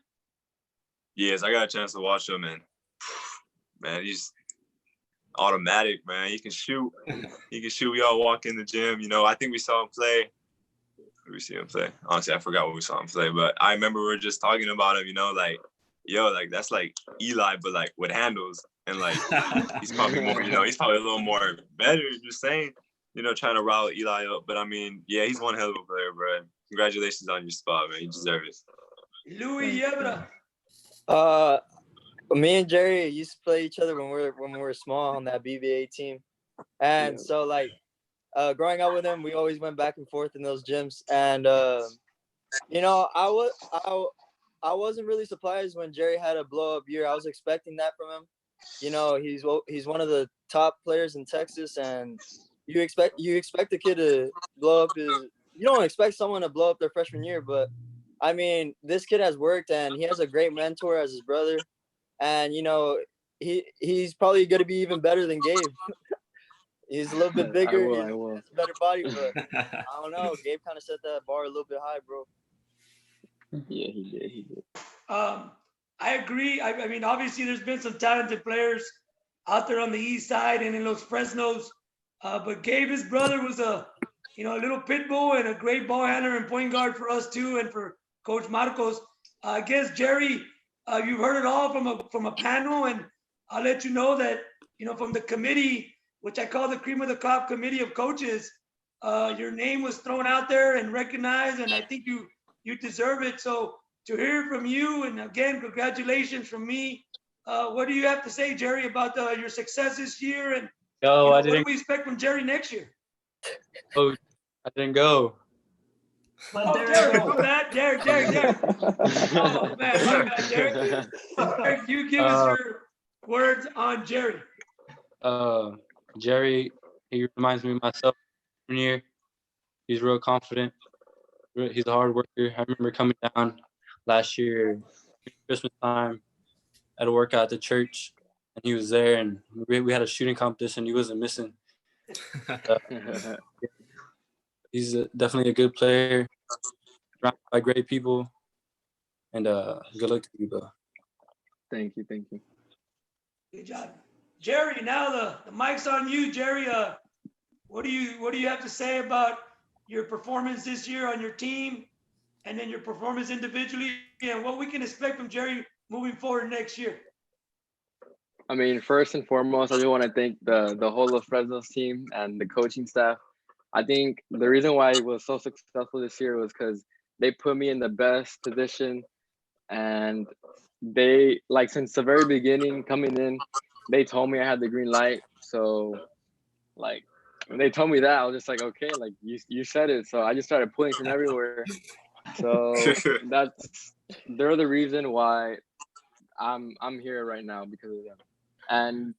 Yes, I got a chance to watch him, and man, he's automatic, man. He can shoot. He can shoot. We all walk in the gym. I think we saw him play. Where we see him play? Honestly, I forgot what we saw him play, but I remember we were just talking about him. That's like Eli, but like with handles, and like he's probably more. He's probably a little more better. Just saying. Trying to rile Eli up, but I mean, yeah, he's one hell of a player, bro. Congratulations on your spot, man. You deserve it. Louis Yebra. Me and Jerry used to play each other when we were small on that BBA team, and so like growing up with him, we always went back and forth in those gyms. And I wasn't really surprised when Jerry had a blow up year. I was expecting that from him. He's one of the top players in Texas, and you expect a kid to blow up you don't expect someone to blow up their freshman year, but I mean, this kid has worked, and he has a great mentor as his brother. And, he's probably going to be even better than Gabe. He's a little bit bigger. I will. Better body, but I don't know. Gabe kind of set that bar a little bit high, bro. Yeah, he did. I agree. I mean, obviously, there's been some talented players out there on the east side and in Los Fresnos. But Gabe, his brother, was a little pit bull and a great ball handler and point guard for us too, and for Coach Marcos. I guess Jerry, you've heard it all from a panel, and I'll let you know that from the committee, which I call the cream of the crop committee of coaches, your name was thrown out there and recognized, and I think you deserve it. So to hear from you, and again, congratulations from me. What do you have to say, Jerry, about your success this year, and what do we expect from Jerry next year? Oh, I didn't go. Jerry, come back. Jerry. Oh, man, my bad, Jerry. Jerry, you give us your words on Jerry. Jerry, he reminds me of myself one year. He's real confident. He's a hard worker. I remember coming down last year, Christmas time, at a workout at the church, and he was there, and we had a shooting competition. He wasn't missing. He's definitely a good player, surrounded by great people, and good luck to you, bro. Thank you. Good job, Jerry. Now the mic's on you, Jerry. What do you have to say about your performance this year on your team, and then your performance individually, and what we can expect from Jerry moving forward next year? I mean, first and foremost, I just want to thank the whole of Fresno's team and the coaching staff. I think the reason why it was so successful this year was because they put me in the best position, and they like since the very beginning coming in, they told me I had the green light. So like when they told me that, I was just like, okay, like you said it. So I just started pulling from everywhere. So they're the reason why I'm here right now because of them. And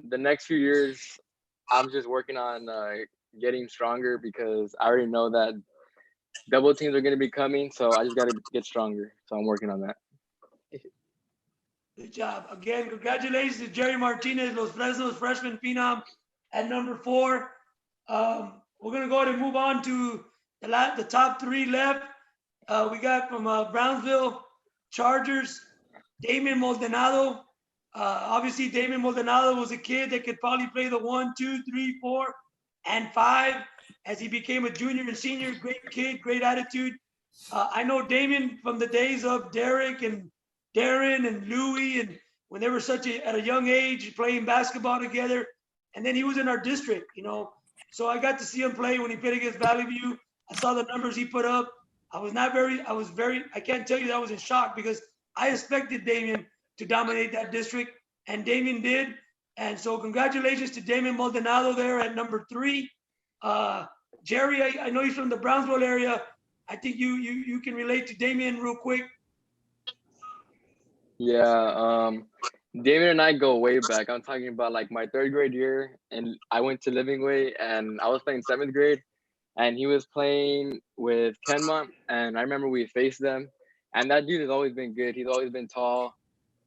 the next few years, I'm just working on getting stronger because I already know that double teams are going to be coming. So I just got to get stronger. So I'm working on that. Good job. Again, congratulations to Jerry Martinez, Los Fresnos freshman phenom at number 4. We're going to go ahead and move on to the top 3 left. We got from Brownsville Chargers, Damian Maldonado. Obviously, Damian Maldonado was a kid that could probably play the 1, 2, 3, 4, and 5 as he became a junior and senior. Great kid, great attitude. I know Damian from the days of Derek and Darren and Louie, and when they were at a young age playing basketball together. And then he was in our district, you know. So I got to see him play when he played against Valley View. I saw the numbers he put up. I can't tell you that I was in shock because I expected Damian to dominate that district, and Damian did. And so congratulations to Damian Maldonado there at number 3. Jerry, I know he's from the Brownsville area. I think you can relate to Damian real quick. Yeah, Damien and I go way back. I'm talking about like my 3rd grade year, and I went to Living Way, and I was playing 7th grade, and he was playing with Kenmont, and I remember we faced them, and that dude has always been good. He's always been tall.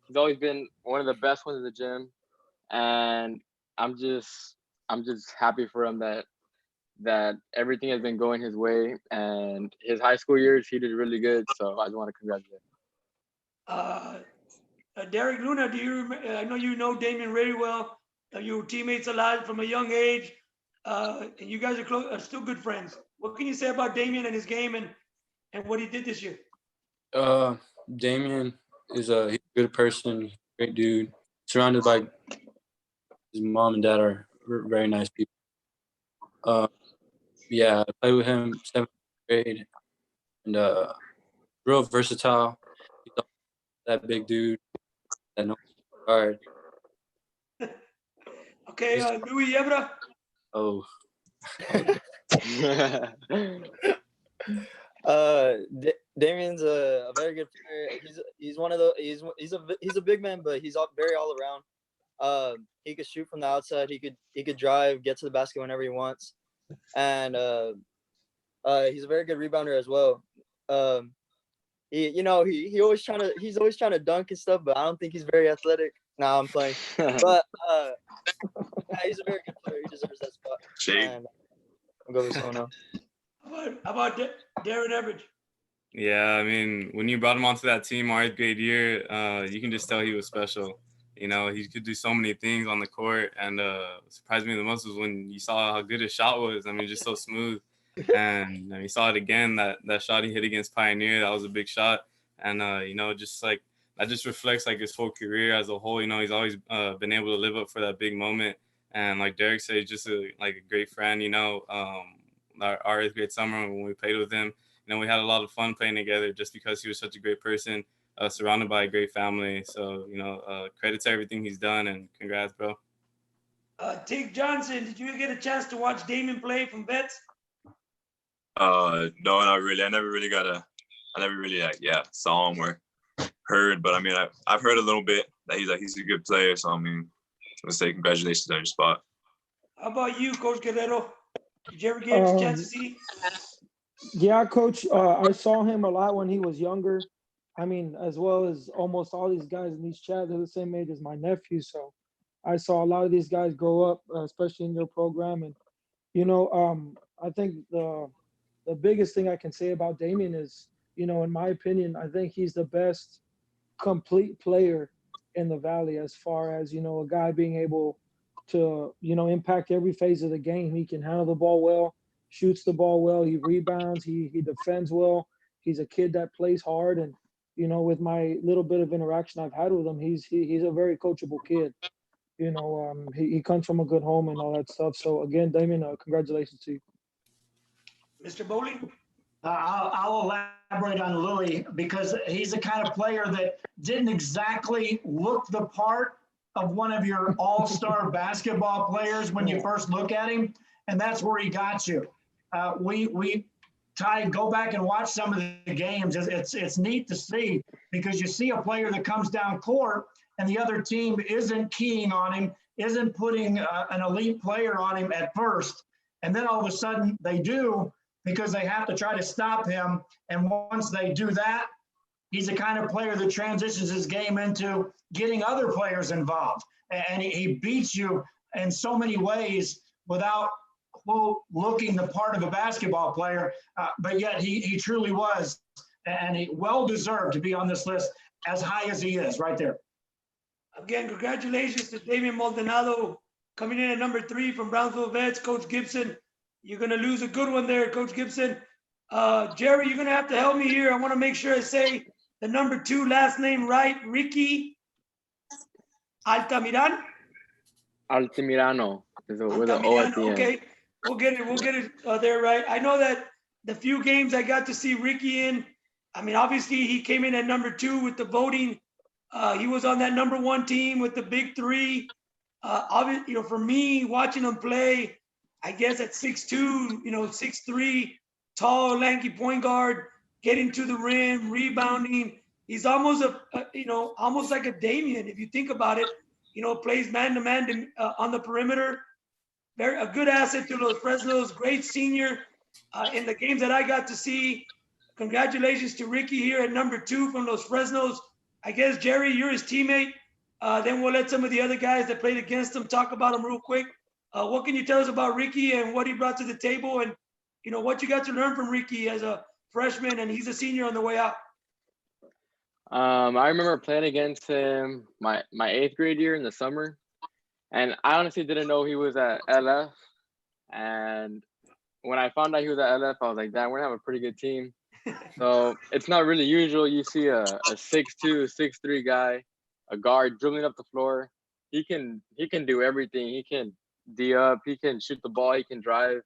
He's always been one of the best ones in the gym, and I'm just happy for him that everything has been going his way, and his high school years he did really good. So I just want to congratulate him. Derek Luna, I know you know Damian very well. You were teammates a lot from a young age, and you guys are still good friends. What can you say about Damian and his game and what he did this year? Damian he's a good person, great dude. Surrounded by his mom and dad are very nice people. Yeah, I played with him 7th grade, and real versatile. He's that big dude that knows guard. Okay, Louis Yebra. Oh. Damian's a very good player. He's one of the he's a big man, but he's very all around. He could shoot from the outside. He could drive, get to the basket whenever he wants, and he's a very good rebounder as well. He's always trying to dunk and stuff, but I don't think he's very athletic. Nah, I'm playing, but yeah, he's a very good player. He deserves that spot. And I'll go with someone else. How about Darren Everidge? Yeah, I mean, when you brought him onto that team our 8th grade year, you can just tell he was special. You know, he could do so many things on the court, and surprised me the most was when you saw how good his shot was. I mean, just so smooth. And you saw it again, that shot he hit against Pioneer, that was a big shot. And, just like, that just reflects like his whole career as a whole. You know, he's always been able to live up for that big moment. And like Derek said, he's just a great friend. You know, our 8th grade summer when we played with him, you know, we had a lot of fun playing together just because he was such a great person, surrounded by a great family. So, credit to everything he's done, and congrats, bro. Tig Johnson, did you get a chance to watch Damian play from Betts? No, not really. I never really saw him or heard, but I mean, I've heard a little bit that he's a good player. So I mean, I'm gonna say congratulations on your spot. How about you, Coach Guerrero? Did you ever get a chance to see? Yeah, Coach. I saw him a lot when he was younger. I mean, as well as almost all these guys in these chats, they're the same age as my nephew. So I saw a lot of these guys grow up, especially in your program. And, I think the biggest thing I can say about Damian is, in my opinion, I think he's the best complete player in the Valley as far as, a guy being able to, impact every phase of the game. He can handle the ball well, shoots the ball well, he rebounds, he defends well. He's a kid that plays hard. And, with my little bit of interaction I've had with him, he's a very coachable kid. He comes from a good home and all that stuff. So again, Damian, congratulations to you. Mr. Bowling? I'll elaborate on Louis because he's the kind of player that didn't exactly look the part of one of your all-star basketball players when you first look at him, and that's where he got you. Ty, go back and watch some of the games. It's neat to see because you see a player that comes down court and the other team isn't keying on him, isn't putting an elite player on him at first, and then all of a sudden they do because they have to try to stop him. And once they do that, he's the kind of player that transitions his game into getting other players involved. And he beats you in so many ways without, quote, looking the part of a basketball player. But yet he truly was, and he well-deserved to be on this list as high as he is right there. Again, congratulations to Damian Maldonado coming in at number 3 from Brownsville Vets. Coach Gibson, you're going to lose a good one there, Coach Gibson. Jerry, you're going to have to help me here. I want to make sure I say the number 2 last name right. Ricky Altamirano. Altamirano with an O at the end. Okay, we'll get it there right. I know that the few games I got to see Ricky in, I mean, obviously he came in at number 2 with the voting. He was on that number 1 team with the big 3. Obviously, for me, watching him play, I guess at 6'2", 6'3", tall, lanky point guard, getting to the rim, rebounding. He's almost almost like a Damian if you think about it. Plays man-to-man on the perimeter. A good asset to Los Fresnos. Great senior in the games that I got to see. Congratulations to Ricky here at number 2 from Los Fresnos. I guess, Jerry, you're his teammate. Then we'll let some of the other guys that played against him talk about him real quick. What can you tell us about Ricky and what he brought to the table and, what you got to learn from Ricky as a freshman and he's a senior on the way out? I remember playing against him my 8th grade year in the summer. And I honestly didn't know he was at LF. And when I found out he was at LF, I was like, damn, we're gonna have a pretty good team. So it's not really usual. You see a 6'2", 6'3" guy, a guard dribbling up the floor. He can do everything. He can D up, he can shoot the ball, he can drive.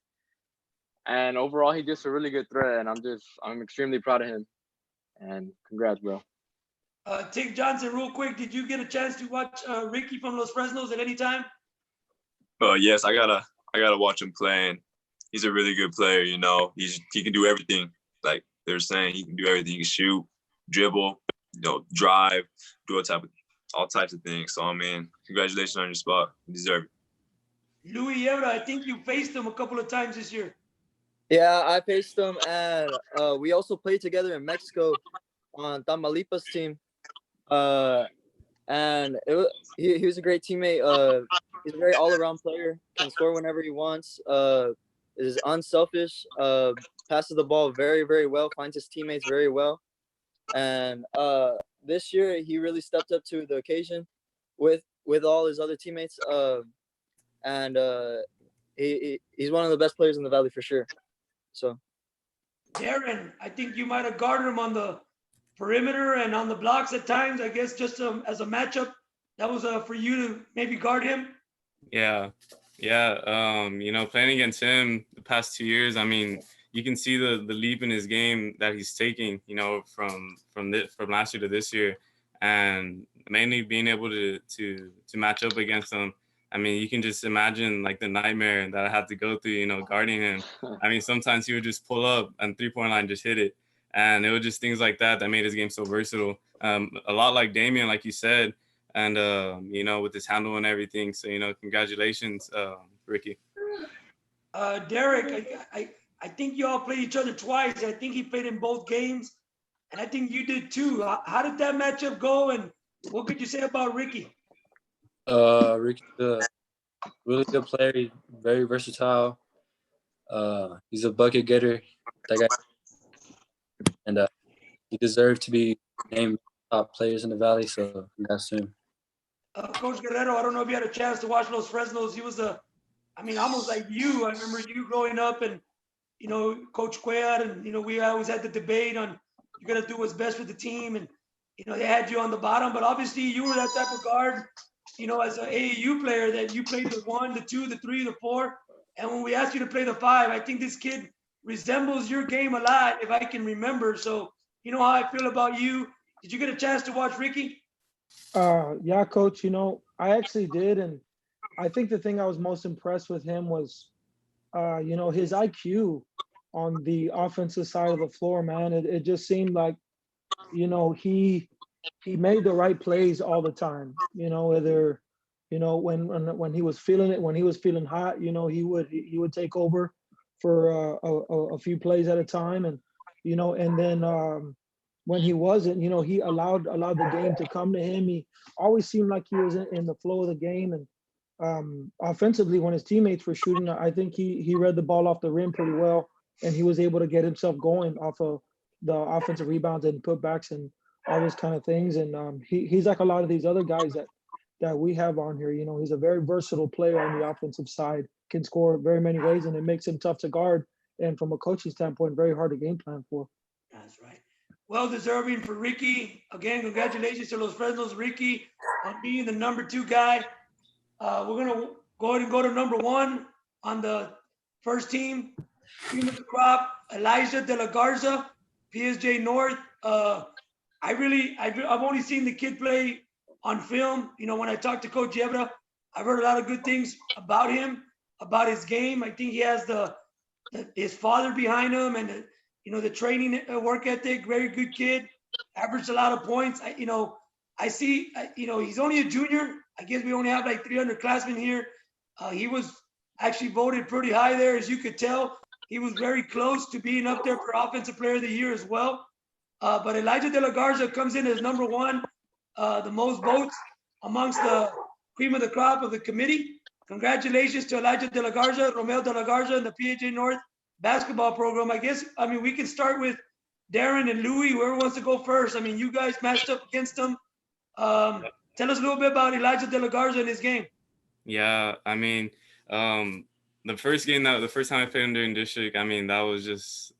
And overall, he's just a really good threat. And I'm extremely proud of him. And congrats, bro. Tig Johnson, real quick, did you get a chance to watch Ricky from Los Fresnos at any time? Yes, I gotta watch him playing. He's a really good player. He can do everything. Like they're saying, he can do everything. He can shoot, dribble, drive, do all types of things. So congratulations on your spot. You deserve it. Louis Ebra, I think you faced him a couple of times this year. Yeah, I faced him, and we also played together in Mexico on Tamaulipas team. And he was a great teammate. He's a very all-around player, can score whenever he wants, is unselfish, passes the ball very, very well, finds his teammates very well. And this year, he really stepped up to the occasion with all his other teammates. And he's one of the best players in the Valley for sure. So, Darren, I think you might have guarded him on the perimeter and on the blocks at times. I guess just as a matchup, that was for you to maybe guard him. Yeah. Playing against him the past 2 years, you can see the leap in his game that he's taking, from last year to this year, and mainly being able to match up against him. You can just imagine like the nightmare that I had to go through, guarding him. Sometimes he would just pull up and 3-point line just hit it. And it was just things like that made his game so versatile. A lot like Damian, like you said, and, with his handle and everything. So, congratulations, Ricky. Derek, I think you all played each other twice. I think he played in both games. And I think you did too. How did that matchup go? And what could you say about Ricky? Ricky's a really good player. He's very versatile. He's a bucket getter. That guy, and he deserved to be named top players in the Valley. So congrats to him. Coach Guerrero, I don't know if you had a chance to watch Los Fresnos. He was almost like you. I remember you growing up, and Coach Cuellar, and we always had the debate on you're gonna do what's best for the team, and they had you on the bottom, but obviously you were that type of guard. As an AAU player, that you played the 1, the 2, the 3, the 4. And when we asked you to play the 5, I think this kid resembles your game a lot, if I can remember. So you know how I feel about you. Did you get a chance to watch Ricky? Yeah, coach, I actually did. And I think the thing I was most impressed with him was, his IQ on the offensive side of the floor, man. It just seemed like, he made the right plays all the time, whether, when he was feeling it, when he was feeling hot, he would take over for a few plays at a time. And, and then when he wasn't, he allowed the game to come to him. He always seemed like he was in the flow of the game. And offensively, when his teammates were shooting, I think he read the ball off the rim pretty well, and he was able to get himself going off of the offensive rebounds and putbacks and all those kind of things. And he's like a lot of these other guys that we have on here. He's a very versatile player on the offensive side, can score very many ways, and it makes him tough to guard. And from a coaching standpoint, very hard to game plan for. That's right. Well deserving for Ricky. Again, congratulations to Los Fresnos, Ricky, on being the number 2 guy. We're going to go ahead and go to number 1 on the first team. Cream of the crop, Elijah Delagarza, PSJ North. I've only seen the kid play on film. When I talked to Coach Yebra, I've heard a lot of good things about him, about his game. I think he has his father behind him, and the training work ethic. Very good kid, averaged a lot of points. I see. He's only a junior. I guess we only have like 300 classmen here. He was actually voted pretty high there, as you could tell. He was very close to being up there for Offensive Player of the Year as well. But Elijah Delagarza comes in as number 1, the most votes amongst the cream of the crop of the committee. Congratulations to Elijah Delagarza, Romeo Delagarza, and the PHA North basketball program. We can start with Darren and Louie, whoever wants to go first. You guys matched up against them. Tell us a little bit about Elijah Delagarza and his game. Yeah, the first time I played him during district, that was just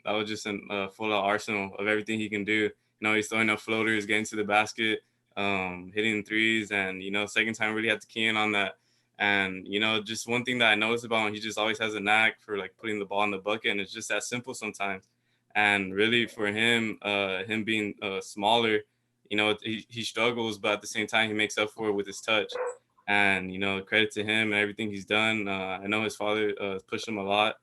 a full arsenal of everything he can do. He's throwing up floaters, getting to the basket, hitting threes, and second time really had to key in on that. And just one thing that I noticed about him, he just always has a knack for like putting the ball in the bucket, and it's just that simple sometimes. And really for him, him being smaller, he struggles, but at the same time he makes up for it with his touch. And credit to him and everything he's done. I know his father pushed him a lot,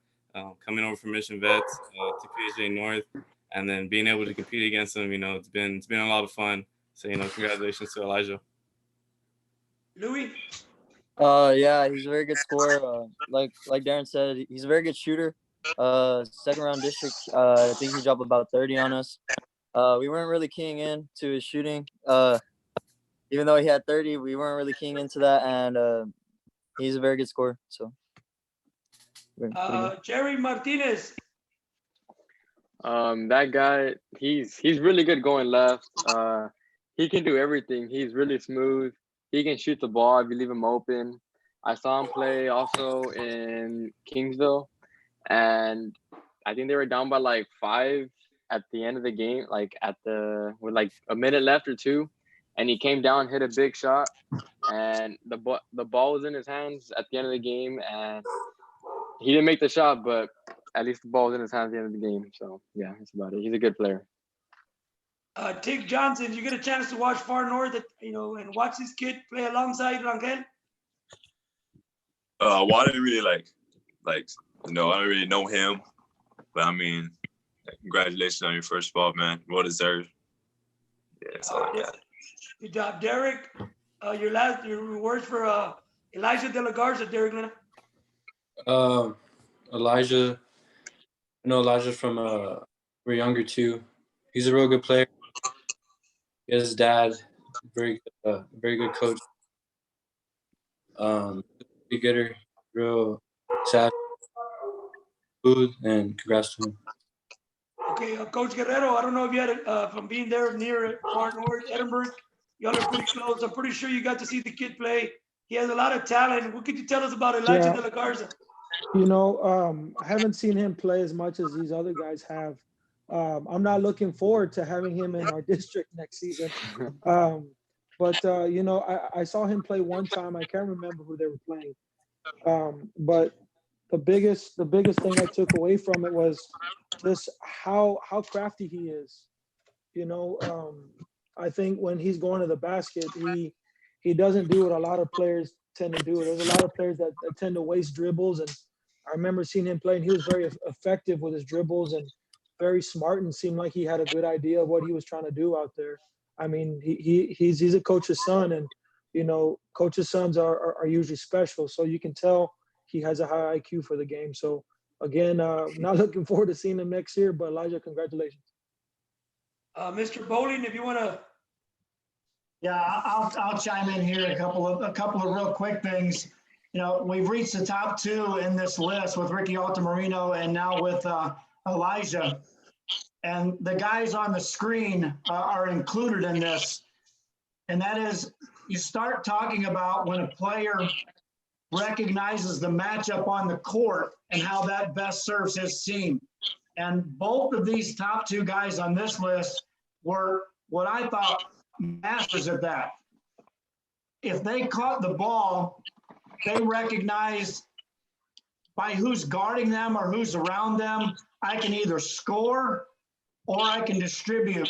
coming over from Mission Vets to PSJ North, and then being able to compete against him. It's been a lot of fun. So congratulations to Elijah. Louis. Yeah, he's a very good scorer. Like Darren said, he's a very good shooter. Second round district, I think he dropped about 30 on us. We weren't really keying in to his shooting. Even though he had 30, we weren't really keying into that, and he's a very good scorer. So, Jerry Martinez. That guy, he's really good going left. He can do everything. He's really smooth. He can shoot the ball if you leave him open. I saw him play also in Kingsville, and I think they were down by like 5 at the end of the game, with like a minute left or 2. And he came down, hit a big shot, and the ball was in his hands at the end of the game, and he didn't make the shot, but at least the ball was in his hands at the end of the game. So yeah, that's about it. He's a good player. Tig Johnson, you get a chance to watch Far North, and watch this kid play alongside Rangel? Well, I didn't really I don't really know him, but congratulations on your first ball, man. Well deserved. Yeah, that's all I got. Good job, Derek. Your words for Elijah Delagarza, Derek Lena. Elijah, Elijah from we're younger too. He's a real good player. His dad, very good coach. Big getter, real sad, food, and congrats to him. Okay, Coach Guerrero, I don't know if you had from being there near Far North, Edinburgh. Y'all are pretty close. I'm pretty sure you got to see the kid play. He has a lot of talent. What could you tell us about Elijah Delagarza? I haven't seen him play as much as these other guys have. I'm not looking forward to having him in our district next season. But I saw him play one time. I can't remember who they were playing. But the biggest thing I took away from it was just how crafty he is. You know, I think when he's going to the basket, he doesn't do what a lot of players tend to do. There's a lot of players that tend to waste dribbles, and I remember seeing him play, and he was very effective with his dribbles and very smart, and seemed like he had a good idea of what he was trying to do out there. I mean, he's a coach's son, and you know, coach's sons are usually special, so you can tell he has a high IQ for the game. So again, not looking forward to seeing him next year, but Elijah, congratulations. Mr. Bowling, if you want to. Yeah, I'll chime in here a couple of real quick things. You know, we've reached the top two in this list with Ricky Altamirano and now with Elijah. And the guys on the screen are included in this. And that is, you start talking about when a player recognizes the matchup on the court and how that best serves his team. And both of these top two guys on this list were what I thought masters at that. If they caught the ball, they recognized by who's guarding them or who's around them, I can either score or I can distribute.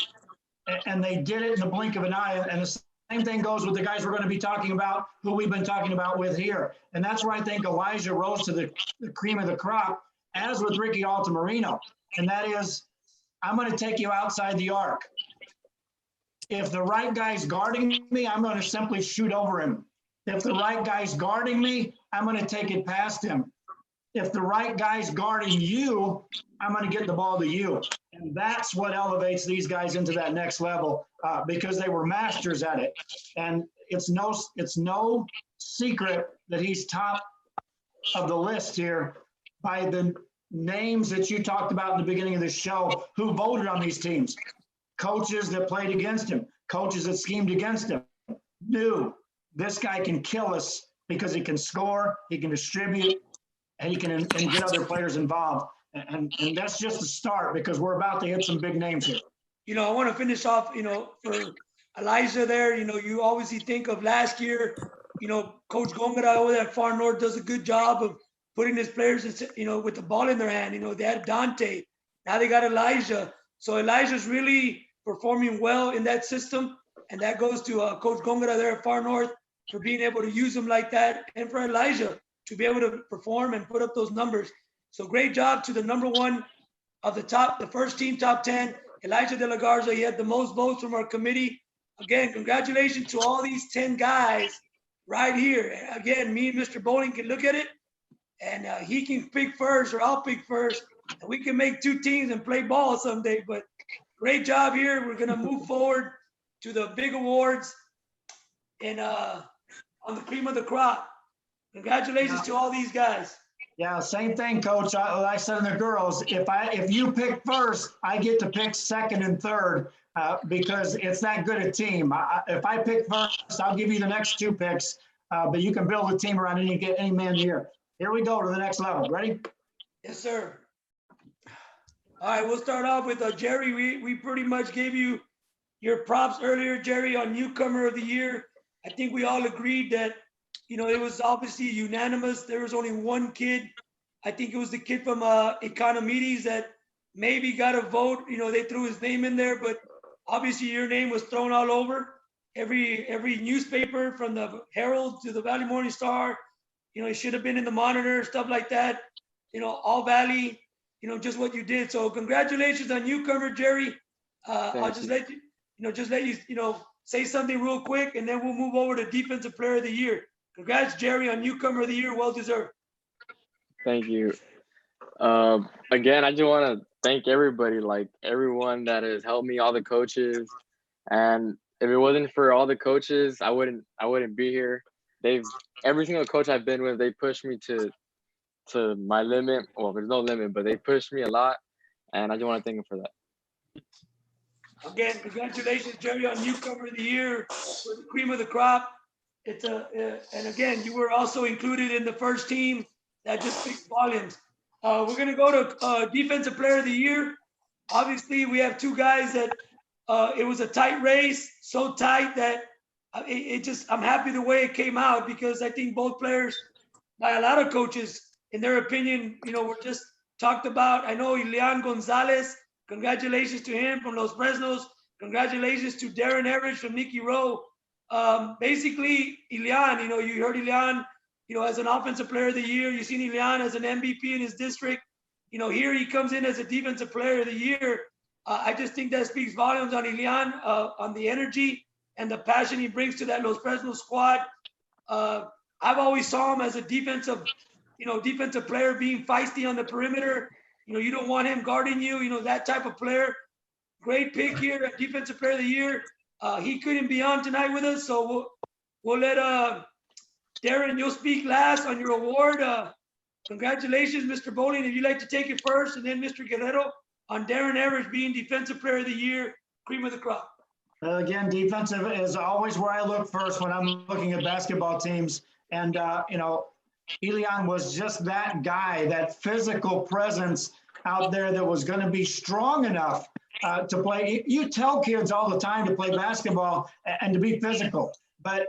And they did it in the blink of an eye. And the same thing goes with the guys we're going to be talking about, who we've been talking about with here. And that's where I think Elijah rose to the cream of the crop, as with Ricky Altamirano. And that is, I'm going to take you outside the arc. If the right guy's guarding me, I'm going to simply shoot over him. If the right guy's guarding me, I'm going to take it past him. If the right guy's guarding you, I'm going to get the ball to you. And that's what elevates these guys into that next level because they were masters at it. And it's no secret that he's top of the list here by the names that you talked about in the beginning of the show, who voted on these teams. Coaches that played against him, coaches that schemed against him, knew this guy can kill us because he can score, he can distribute, and he can get other players involved. And that's just the start because we're about to hit some big names here. You know, I want to finish off, you know, for Elijah there. You know, you obviously think of last year, you know, Coach Gongara over there at Far North does a good job of putting his players, you know, with the ball in their hand. You know, they had Dante. Now they got Elijah. So Elijah's really performing well in that system. And that goes to Coach Gongara there at Far North for being able to use him like that. And for Elijah to be able to perform and put up those numbers. So great job to the number one of the first team top 10, Elijah Delagarza. He had the most votes from our committee. Again, congratulations to all these 10 guys right here. Again, me and Mr. Bowling can look at it and he can pick first or I'll pick first. And we can make two teams and play ball someday, but great job here. We're going to move forward to the big awards and on the cream of the crop. Congratulations to all these guys. Yeah, same thing, Coach. I said in the girls, if you pick first, I get to pick second and third because it's that good a team. If I pick first, I'll give you the next two picks, but you can build a team around any man here. Here we go to the next level. Ready? Yes, sir. All right, we'll start off with Jerry. We pretty much gave you your props earlier, Jerry, on Newcomer of the Year. I think we all agreed that, you know, it was obviously unanimous. There was only one kid. I think it was the kid from Economides that maybe got a vote. You know, they threw his name in there, but obviously your name was thrown all over. Every newspaper from the Herald to the Valley Morning Star, you know, it should have been in the Monitor, stuff like that. You know, All Valley, you know, just what you did. So congratulations on Newcomer, Jerry. I'll just let you, you know, say something real quick, and then we'll move over to Defensive Player of the Year. Congrats, Jerry, on Newcomer of the Year. Well deserved. Thank you. Again, I just want to thank everybody, like everyone that has helped me, all the coaches. And if it wasn't for all the coaches, I wouldn't be here. Every single coach I've been with, they pushed me to my limit. Well, there's no limit, but they pushed me a lot. And I just want to thank them for that. Again, congratulations, Jerry, on Newcomer of the Year for the cream of the crop. And again, you were also included in the first team. That just speaks volumes. We're going to go to Defensive Player of the Year. Obviously, we have two guys that it was a tight race, so tight that I'm happy the way it came out because I think both players, by a lot of coaches, in their opinion, were just talked about. I know Elian Gonzalez, congratulations to him from Los Fresnos. Congratulations to Darren Everidge from Nicky Rowe. Basically, Elian, you heard Elian, as an offensive player of the year. You've seen Elian as an MVP in his district. Here he comes in as a defensive player of the year. I just think that speaks volumes on Elian, on the energy and the passion he brings to that Los Fresnos squad. I've always saw him as a defensive player, being feisty on the perimeter. You don't want him guarding you, that type of player. Great pick here at defensive player of the year. He couldn't be on tonight with us, so we'll let Darren, you'll speak last on your award. Congratulations, Mr. Bowling. If you'd like to take it first, and then Mr. Guerrero on Darren Everidge being defensive player of the year, cream of the crop. Again, defensive is always where I look first when I'm looking at basketball teams. And, Elian was just that guy, that physical presence out there that was going to be strong enough to play. You tell kids all the time to play basketball and to be physical, but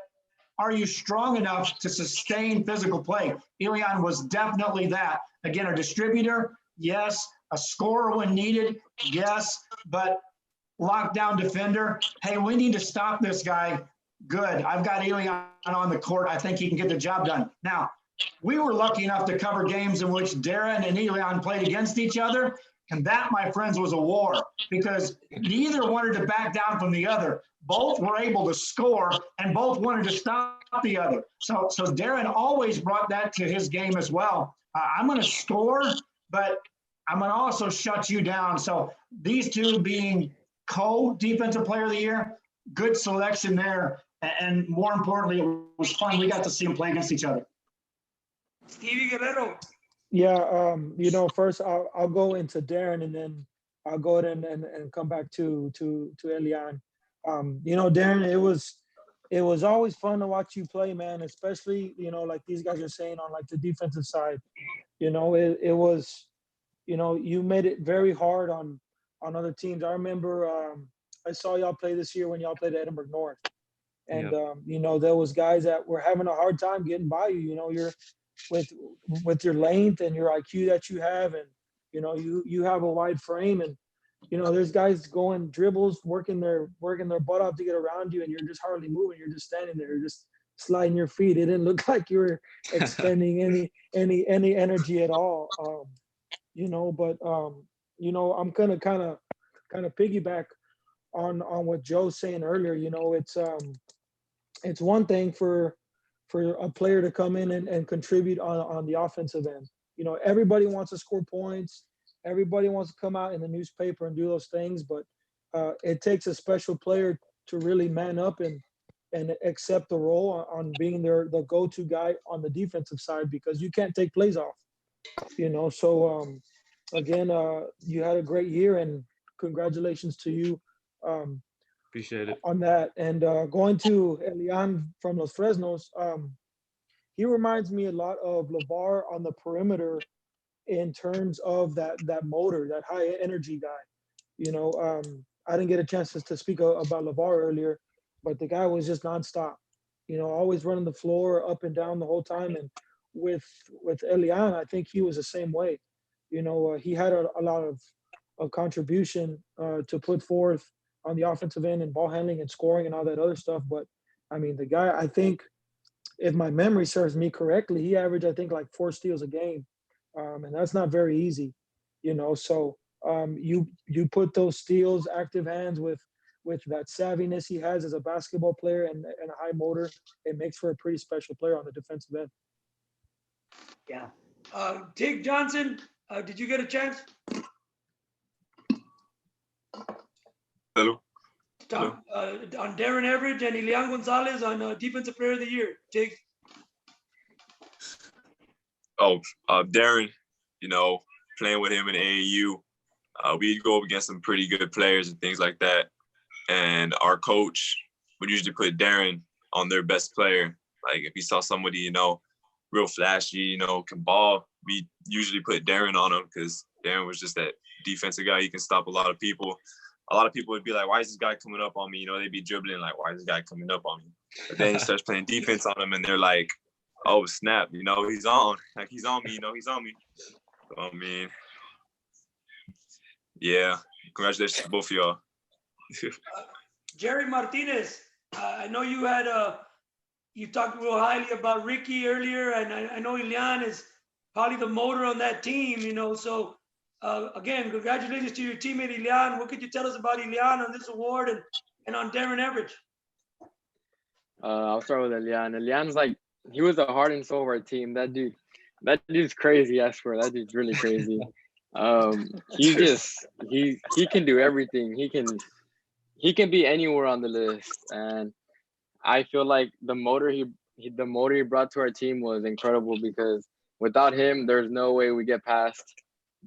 are you strong enough to sustain physical play? Elian was definitely that. Again, a distributor, yes. A scorer when needed, yes. But lockdown defender, hey, we need to stop this guy. Good. I've got Elian on the court. I think he can get the job done. Now, we were lucky enough to cover games in which Darren and Elian played against each other. And that, my friends, was a war because neither wanted to back down from the other. Both were able to score and both wanted to stop the other. So Darren always brought that to his game as well. I'm going to score, but I'm going to also shut you down. So these two being co-defensive player of the year, good selection there. And more importantly, it was fun. We got to see them play against each other. Stevie Guerrero. Yeah, first I'll go into Darren and then I'll go ahead and come back to Elian. Darren, it was always fun to watch you play, man, especially, like these guys are saying on like the defensive side. It was, you made it very hard on other teams. I remember I saw y'all play this year when y'all played Edinburgh North. And, there was guys that were having a hard time getting by you. You're with your length and your IQ that you have, and you have a wide frame, and there's guys going dribbles, working their butt off to get around you, and you're just hardly moving. You're just standing there, you're just sliding your feet. It didn't look like you were expending any energy at all. But I'm gonna kind of piggyback on what Joe's saying earlier. It's one thing for a player to come in and contribute on the offensive end. Everybody wants to score points. Everybody wants to come out in the newspaper and do those things, but it takes a special player to really man up and accept the role on being the go-to guy on the defensive side, because you can't take plays off. So again, you had a great year, and congratulations to you. Appreciate it. On that. And going to Elian from Los Fresnos, he reminds me a lot of LeVar on the perimeter in terms of that motor, that high energy guy. I didn't get a chance to speak about LeVar earlier, but the guy was just nonstop, always running the floor up and down the whole time. And with Elian, I think he was the same way. He had a lot of contribution to put forth on the offensive end and ball handling and scoring and all that other stuff. But I mean, the guy, I think if my memory serves me correctly, he averaged, I think, like 4 steals a game. And that's not very easy, so you put those steals, active hands with that savviness he has as a basketball player and a high motor, it makes for a pretty special player on the defensive end. Yeah. Tig Johnson, did you get a chance? Hello. On Darren Everidge and Elian Gonzalez on Defensive Player of the Year. Tig. Darren, playing with him in AAU, we'd go up against some pretty good players and things like that. And our coach would usually put Darren on their best player. Like if he saw somebody, real flashy, can ball, we usually put Darren on him because Darren was just that defensive guy. He can stop a lot of people. A lot of people would be like, why is this guy coming up on me? They'd be dribbling like, why is this guy coming up on me? But then he starts playing defense on him and they're like, oh snap, you know, he's on. Like he's on me, you know, he's on me. So, I mean, yeah, congratulations to both of y'all. Jerry Martinez, I know you had you talked real highly about Ricky earlier, and I know Ilian is probably the motor on that team, you know. So again, congratulations to your teammate Ilian. What could you tell us about Ilian on this award and on Darren Everidge? I'll start with Elian. Elian's like, he was the heart and soul of our team. That dude's crazy. I swear, that dude's really crazy. He can do everything. He can be anywhere on the list, and I feel like the motor he brought to our team was incredible, because without him, there's no way we get past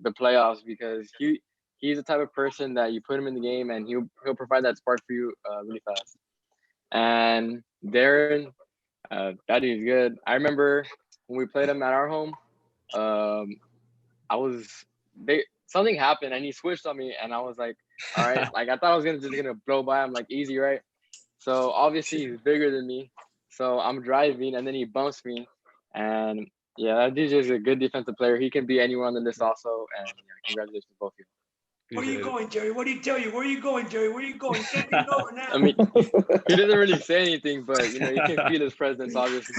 the playoffs, because he's the type of person that you put him in the game and he'll provide that spark for you really fast. And Darren, that dude's good. I remember when we played him at our home, something happened and he switched on me, and I was like, all right, like I thought I was just gonna blow by him like easy, right? So obviously he's bigger than me. So I'm driving and then he bumps me, and yeah, that dude's just a good defensive player. He can be anywhere on the list also, and yeah, congratulations to both of you. Where are you going, Jerry? What did he tell you? Where are you going, Jerry? Where are you going? Can't leave it over now. I mean, he doesn't really say anything, but you know, you can feel his presence, obviously.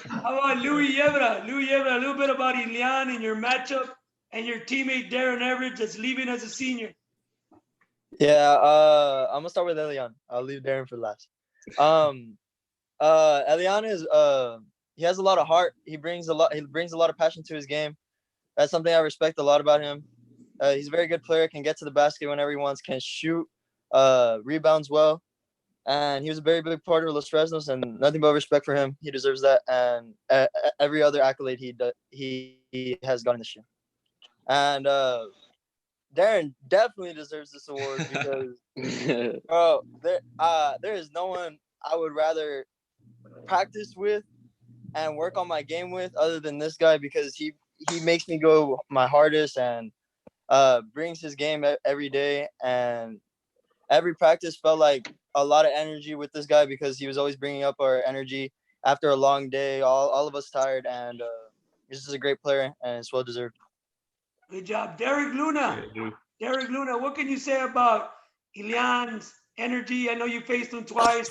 How about Louis Yebra? Louis Yebra, a little bit about Ilian and your matchup and your teammate Darren Everidge that's leaving as a senior. Yeah, I'm gonna start with Elian. I'll leave Darren for last. Elian is he has a lot of heart. He brings a lot of passion to his game. That's something I respect a lot about him. He's a very good player, can get to the basket whenever he wants, can shoot, rebounds well. And he was a very big part of Los Fresnos, and nothing but respect for him. He deserves that, and every other accolade he has gotten this year. And Darren definitely deserves this award, because bro, there is no one I would rather practice with and work on my game with other than this guy, because he makes me go my hardest and brings his game every day, and every practice felt like a lot of energy with this guy, because he was always bringing up our energy after a long day, all of us tired, and this is a great player and it's well deserved. Good job. Derek Luna. Derek Luna, what can you say about Ilian's energy? I know you faced him twice.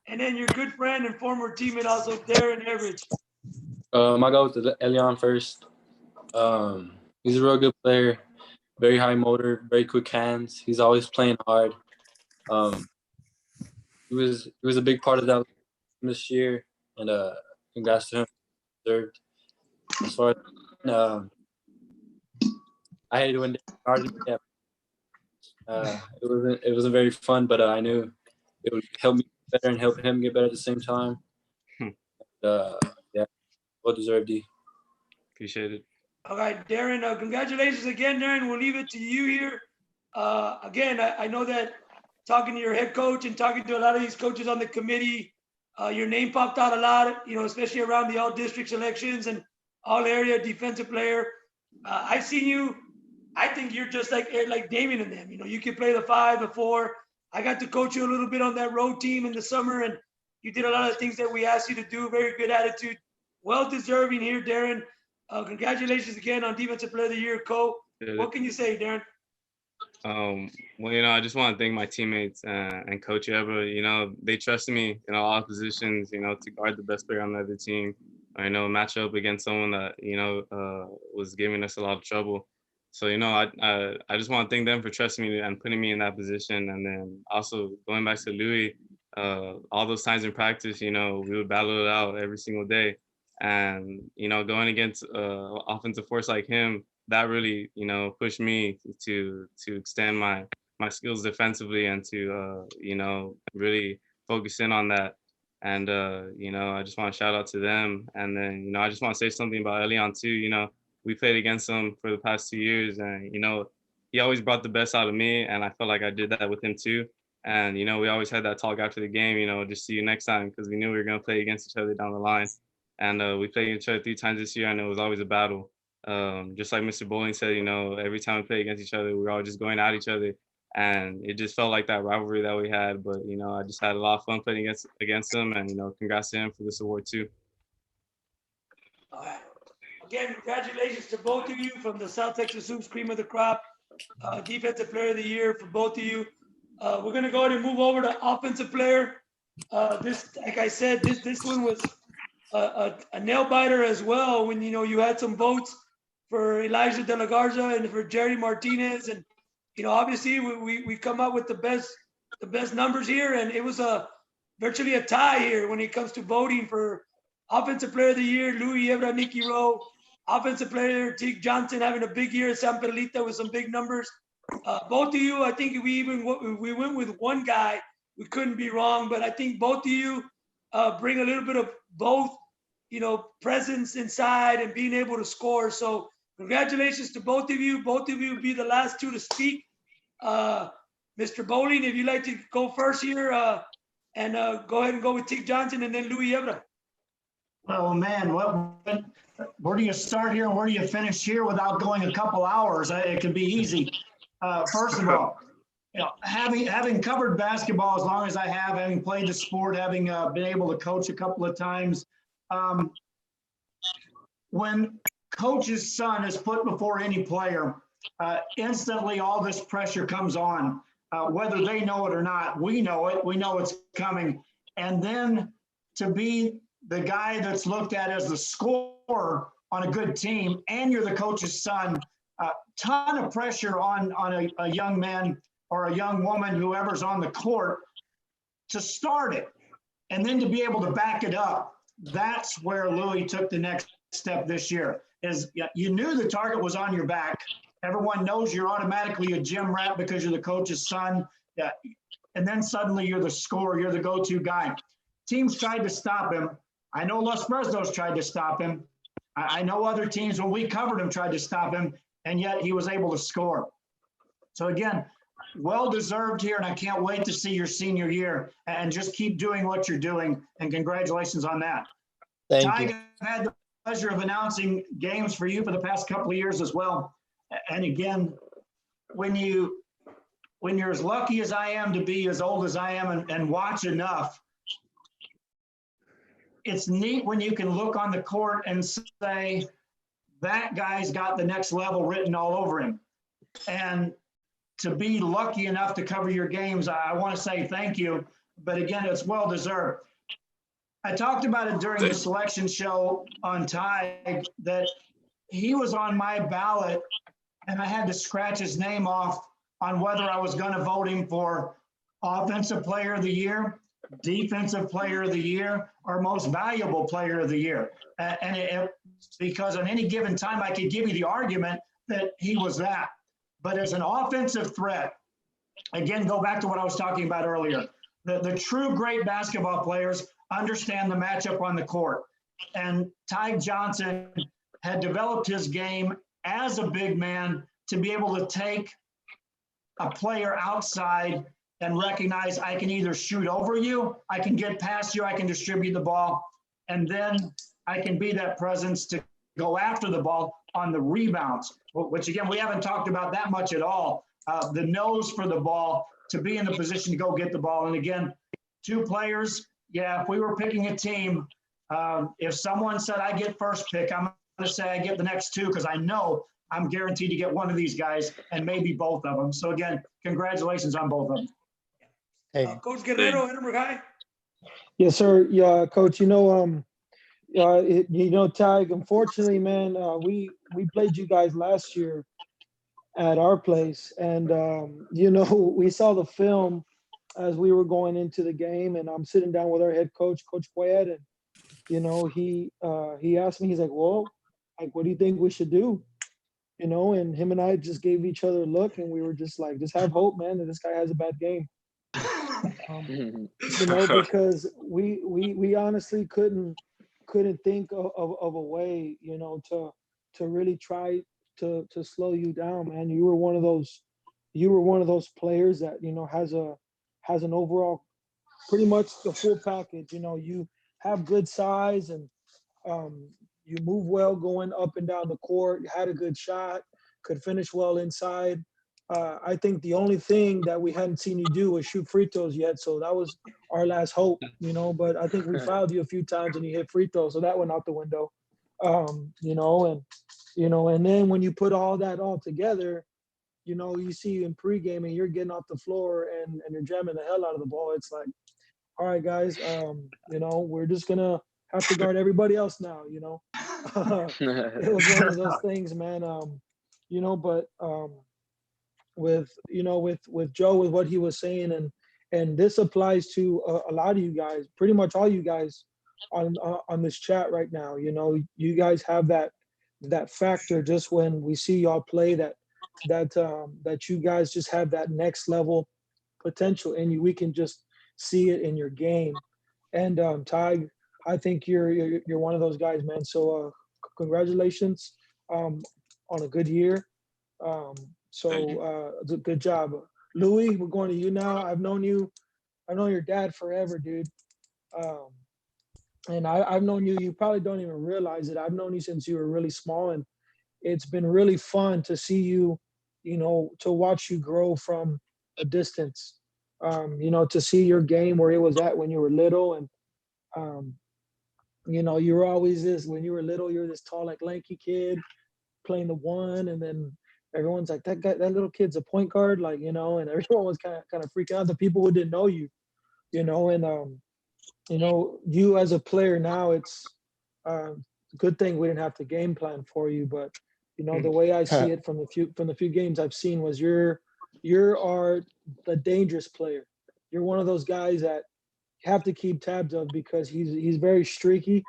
And then your good friend and former teammate also, Darren Everidge. I go with Elian first. He's a real good player, very high motor, very quick hands. He's always playing hard. He was a big part of that this year, and congrats to him. Deserved. As far as I hated when it wasn't very fun, but I knew it would help me get better and help him get better at the same time. Yeah, well deserved, D. Appreciate it. All right, Darren, congratulations again, Darren. We'll leave it to you here. Again, I know that talking to your head coach and talking to a lot of these coaches on the committee, your name popped out a lot, you know, especially around the all-district selections and all-area defensive player. I've seen you. I think you're just like Damian and them. You know, you can play the 5, the 4. I got to coach you a little bit on that road team in the summer, and you did a lot of things that we asked you to do. Very good attitude. Well deserving here, Darren. Congratulations again on Defensive Player of the Year, Co. What can you say, Darren? Well, you know, I just want to thank my teammates and Coach Eva. You know, they trusted me in all positions, you know, to guard the best player on the other team. I know match up against someone that, you know, was giving us a lot of trouble. So, you know, I just want to thank them for trusting me and putting me in that position. And then also going back to Louis, all those times in practice, you know, we would battle it out every single day. And, you know, going against offensive force like him, that really, you know, pushed me to extend my skills defensively and to, you know, really focus in on that. And, you know, I just want to shout out to them. And then, you know, I just want to say something about Elian too. You know, we played against him for the past 2 years, and, you know, he always brought the best out of me. And I felt like I did that with him too. And, you know, we always had that talk after the game, you know, just see you next time, because we knew we were going to play against each other down the line. And we played each other 3 times this year, and it was always a battle. Just like Mr. Bowling said, you know, every time we play against each other, we were all just going at each other. And it just felt like that rivalry that we had. But, you know, I just had a lot of fun playing against him. And, you know, congrats to him for this award too. All right. Again, congratulations to both of you from the South Texas Hoops Cream of the Crop, Defensive Player of the Year for both of you. We're gonna go ahead and move over to Offensive Player. This, like I said, this one was a nail biter as well. When you had some votes for Elijah Delagarza and for Jerry Martinez, and obviously we come up with the best numbers here, and it was virtually a tie here when it comes to voting for Offensive Player of the Year. Louis Ebra, Nicky Rowe. Offensive Player Teague Johnson having a big year. San Perlita with some big numbers. Both of you, I think we went with one guy. We couldn't be wrong, but I think both of you bring a little bit of both, presence inside and being able to score. So congratulations to both of you. Both of you be the last two to speak. Mr. Bowling, if you'd like to go first here, and go ahead and go with Teague Johnson and then Louis Ebra. Oh man, where do you start here and where do you finish here without going a couple hours? It can be easy. First of all, having covered basketball as long as I have, having played the sport, having been able to coach a couple of times, when coach's son is put before any player, instantly all this pressure comes on, whether they know it or not. We know it. We know it's coming. And then to be the guy that's looked at as the scorer on a good team, and you're the coach's son, ton of pressure on a young man or a young woman, whoever's on the court, to start it and then to be able to back it up. That's where Louis took the next step this year. Is you knew the target was on your back. Everyone knows you're automatically a gym rat because you're the coach's son. And then suddenly you're the scorer, you're the go-to guy. Teams tried to stop him. I know Los Fresnos tried to stop him. I know other teams, when we covered him, tried to stop him, and yet he was able to score. So again, well-deserved here, and I can't wait to see your senior year, and just keep doing what you're doing, and congratulations on that. Thank Ty, you. I've had the pleasure of announcing games for you for the past couple of years as well. And again, when you're as lucky as I am to be as old as I am and watch enough, it's neat when you can look on the court and say, that guy's got the next level written all over him. And to be lucky enough to cover your games, I want to say thank you. But again, it's well-deserved. I talked about it during the selection show on Ty, that he was on my ballot and I had to scratch his name off on whether I was going to vote him for Offensive Player of the Year, Defensive Player of the Year, or Most Valuable Player of the Year. Because on any given time, I could give you the argument that he was that. But as an offensive threat, again, go back to what I was talking about earlier. The true great basketball players understand the matchup on the court. And Ty Johnson had developed his game as a big man to be able to take a player outside and recognize I can either shoot over you, I can get past you, I can distribute the ball, and then I can be that presence to go after the ball on the rebounds, which again, we haven't talked about that much at all. The nose for the ball, to be in the position to go get the ball. And again, two players, yeah, if we were picking a team, if someone said I get first pick, I'm going to say I get the next two, because I know I'm guaranteed to get one of these guys and maybe both of them. So again, congratulations on both of them. Hey, Coach Guerrero, Edinburgh High. Yes, sir. Yeah, Coach. Ty, unfortunately, man, we played you guys last year at our place, and we saw the film as we were going into the game, and I'm sitting down with our head coach, Coach Poyet, and he asked me, he's like, well, like, what do you think we should do? And him and I just gave each other a look, and we were just like, just have hope, man, that this guy has a bad game. Because we honestly couldn't think of a way, to really try to slow you down, man. You were one of those players that, has an overall, pretty much the full package. You have good size, and you move well going up and down the court. You had a good shot, could finish well inside. I think the only thing that we hadn't seen you do was shoot free throws yet. So that was our last hope, but I think we fouled you a few times and you hit free throws. So that went out the window. And then when you put all that all together, you see you in pregame and you're getting off the floor and you're jamming the hell out of the ball. It's like, all right, guys, we're just gonna have to guard everybody else now. It was one of those things, man. But with Joe, with what he was saying, and this applies to a lot of you guys, pretty much all you guys on this chat right now. You guys have that factor just when we see y'all play that you guys just have that next level potential in you. We can just see it in your game. And Ty, I think you're one of those guys, man. So congratulations on a good year. Good job. Louis, we're going to you now. I've known your dad forever, dude. And I've known you probably don't even realize it. I've known you since you were really small, and it's been really fun to see you, to watch you grow from a distance, to see your game where it was at when you were little. And, you were always when you were little, you were this tall, like lanky kid playing the one. And then everyone's like, that little kid's a point guard, and everyone was kind of freaking out, the people who didn't know you, you as a player now, it's a good thing we didn't have to game plan for you. But, the way I see it from the few games I've seen was you are the dangerous player. You're one of those guys that you have to keep tabs of because he's very streaky.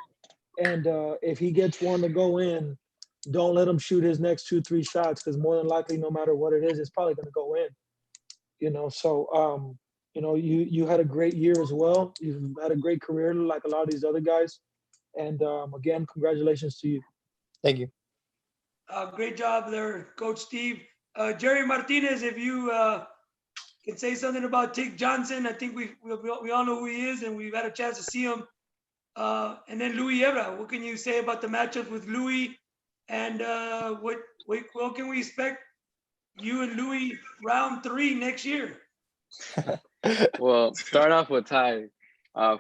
And if he gets one to go in, don't let him shoot his next 2-3 shots, because more than likely, no matter what it is, it's probably going to go in. So you had a great year as well. You've had a great career like a lot of these other guys. And again, congratulations to you. Thank you. Great job there, Coach Steve. Jerry Martinez, if you can say something about Tig Johnson. I think we all know who he is, and we've had a chance to see him. And then Louis Ebra, what can you say about the matchup with Louis? And what can we expect you and Louis round 3 next year? Well, start off with Ty.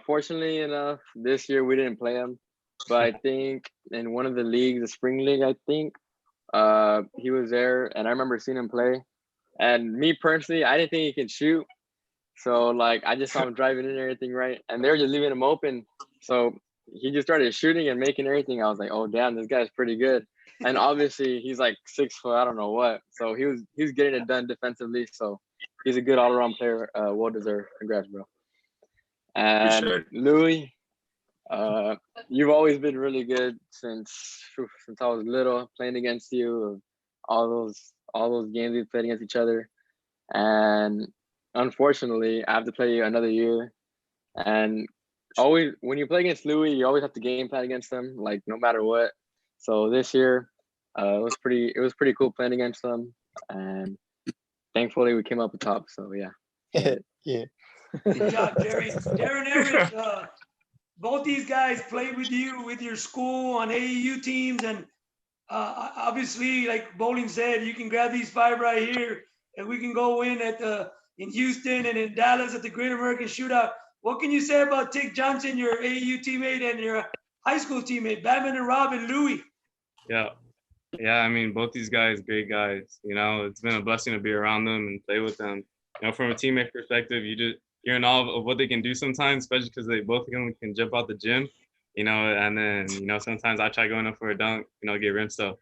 Fortunately enough, this year we didn't play him, but I think in one of the leagues, the spring league, I think he was there, and I remember seeing him play. And me personally, I didn't think he could shoot, so I just saw him driving in and everything, right? And they were just leaving him open, so he just started shooting and making everything. I was like, oh damn, this guy's pretty good. And obviously he's like 6 foot, I don't know what. So he was getting it done defensively. So he's a good all around player. Well deserved. Congrats, bro. And Louis, you've always been really good since I was little, playing against you. All those games we played against each other. And unfortunately, I have to play you another year. And always when you play against Louis, you always have to game plan against them, no matter what. So this year, it was pretty cool playing against them, and thankfully we came up on top. So yeah. Yeah. Good job, Jerry. Darren Everett, both these guys played with you with your school on AAU teams, and obviously, like Bowling said, you can grab these 5 right here, and we can go in in Houston and in Dallas at the Great American Shootout. What can you say about Tig Johnson, your AAU teammate, and your high school teammate, Batman and Rob and Louis? Yeah. I mean, both these guys, great guys. It's been a blessing to be around them and play with them. From a teammate perspective, you're in awe of what they can do sometimes, especially because they both of them can jump out the gym. And then sometimes I try going up for a dunk, get rinsed up.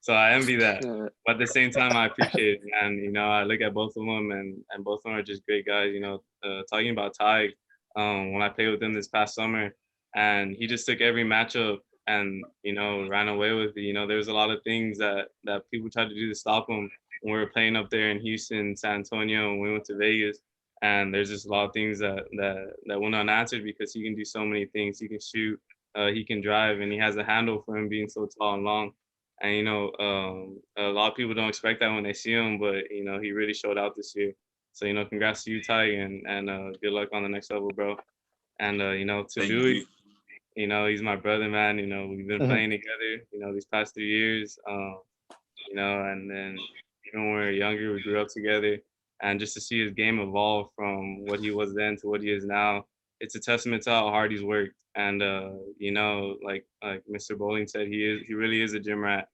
So I envy that. But at the same time, I appreciate it, man. I look at both of them, and both of them are just great guys. Talking about Ty, when I played with him this past summer, and he just took every matchup and ran away with it. There was a lot of things that people tried to do to stop him when we were playing up there in Houston, San Antonio, and we went to Vegas. And there's just a lot of things that went unanswered because he can do so many things. He can shoot, he can drive, and he has a handle for him being so tall and long. And a lot of people don't expect that when they see him, but he really showed out this year. So congrats to you, Ty, and good luck on the next level, bro. And to Louis, he's my brother, man. We've been playing together, these past 3 years. And then even when we were younger, we grew up together. And just to see his game evolve from what he was then to what he is now, it's a testament to how hard he's worked. And you know, like Mr. Bowling said, he really is a gym rat.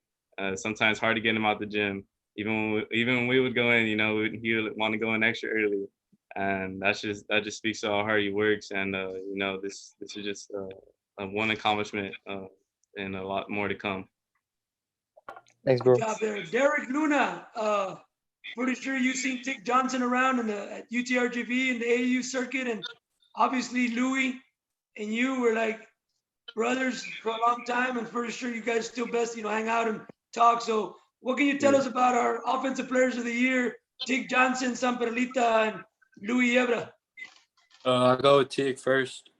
Sometimes hard to get him out the gym. Even when we would go in, you know, he would want to go in extra early, and that just speaks to how hard he works. And you know, this is just one accomplishment, and a lot more to come. Thanks, bro. Good job there. Derek Luna, pretty sure you've seen Tick Johnson around at UTRGV and the AAU circuit, and obviously Louis and you were like brothers for a long time, and pretty sure you guys still best, hang out and talk. So what can you tell us about our offensive players of the year, Tick Johnson, Samperlita, and Louis Yebra? I'll go with Tig first.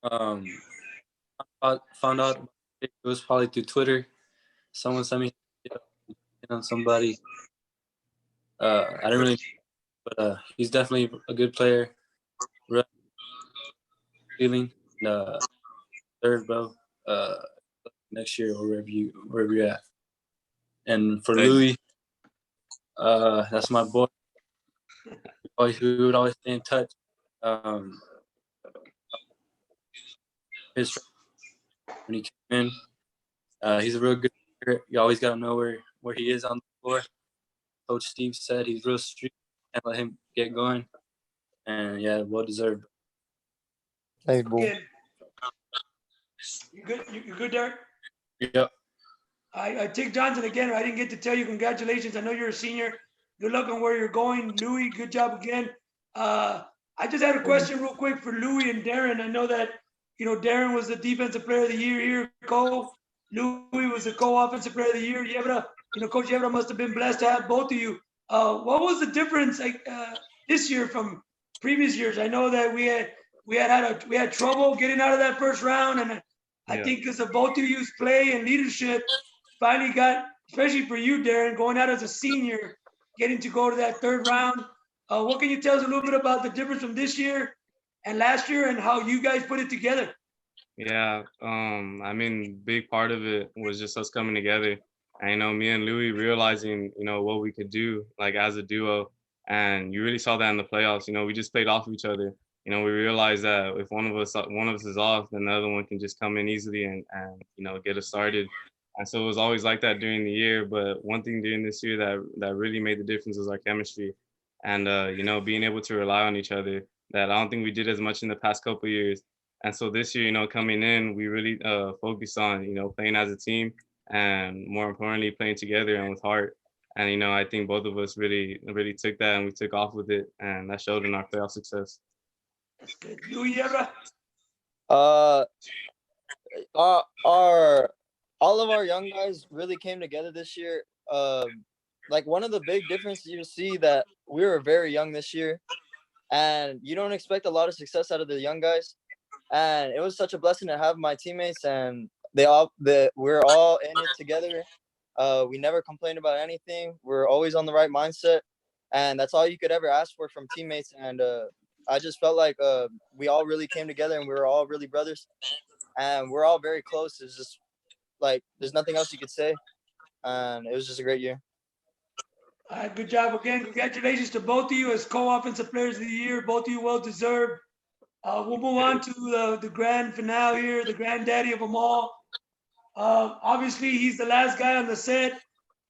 I found out it was probably through Twitter. Someone sent me on somebody. I didn't really, but he's definitely a good player. Feeling third, bro. Next year or wherever you're at. And for Louis, that's my boy. We would always stay in touch. When he came in, he's a real good player. You always got to know where he is on the floor. Coach Steve said he's real street, and let him get going. And yeah, well deserved. Thanks, bro. You good? You good, Derek? Yep. I Tick Johnson again. I didn't get to tell you congratulations. I know you're a senior. Good luck on where you're going, Louis. Good job again. I just had a question real quick for Louis and Darren. I know that Darren was the defensive player of the year here. Cole, Louis was the co-offensive player of the year. Yebra, Coach Yebra must have been blessed to have both of you. What was the difference this year from previous years? I know that we had trouble getting out of that first round, and I think because of both of you's play and leadership, finally got, especially for you, Darren, going out as a senior, getting to go to that third round. What can you tell us a little bit about the difference from this year and last year and how you guys put it together? Yeah, I mean, big part of it was just us coming together. And, me and Louis realizing, what we could do, like, as a duo. And you really saw that in the playoffs. We just played off of each other. We realized that if one of us is off, then the other one can just come in easily and get us started. And so it was always like that during the year. But one thing during this year that really made the difference was our chemistry. And, being able to rely on each other, that I don't think we did as much in the past couple of years. And so this year, coming in, we really focused on, playing as a team and, more importantly, playing together and with heart. And, I think both of us really took that and we took off with it. And that showed in our playoff success. That's good. Louis Yebra? All of our young guys really came together this year. Like, one of the big differences you see that we were very young this year, and you don't expect a lot of success out of the young guys. And it was such a blessing to have my teammates, and we're all in it together. We never complained about anything. We're always on the right mindset, and that's all you could ever ask for from teammates. And I just felt like we all really came together, and we were all really brothers, and we're all very close. It's just like there's nothing else you could say, and it was just a great year. Good job again. Congratulations to both of you as co-offensive players of the year. Both of you well deserved. We'll move on to the grand finale here, the granddaddy of them all. Obviously, he's the last guy on the set.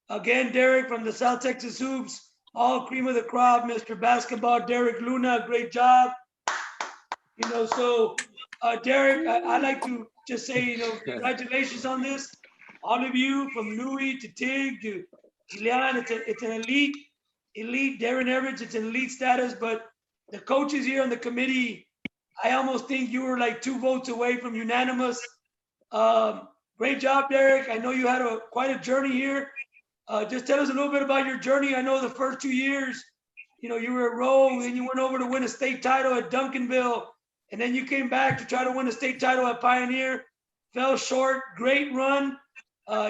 Again, Derek from the South Texas Hoops, all cream of the crop, Mr. Basketball, Derek Luna, great job. Derek, I'd like to just say, congratulations on this. All of you, from Louis to Tig to Julian, it's an elite. Darren Everett, it's an elite status, but the coaches here on the committee, I almost think you were like 2 votes away from unanimous. Great job, Derek. I know you had quite a journey here. Just tell us a little bit about your journey. I know the first 2 years, you were at Rowe, then you went over to win a state title at Duncanville, and then you came back to try to win a state title at Pioneer. Fell short. Great run.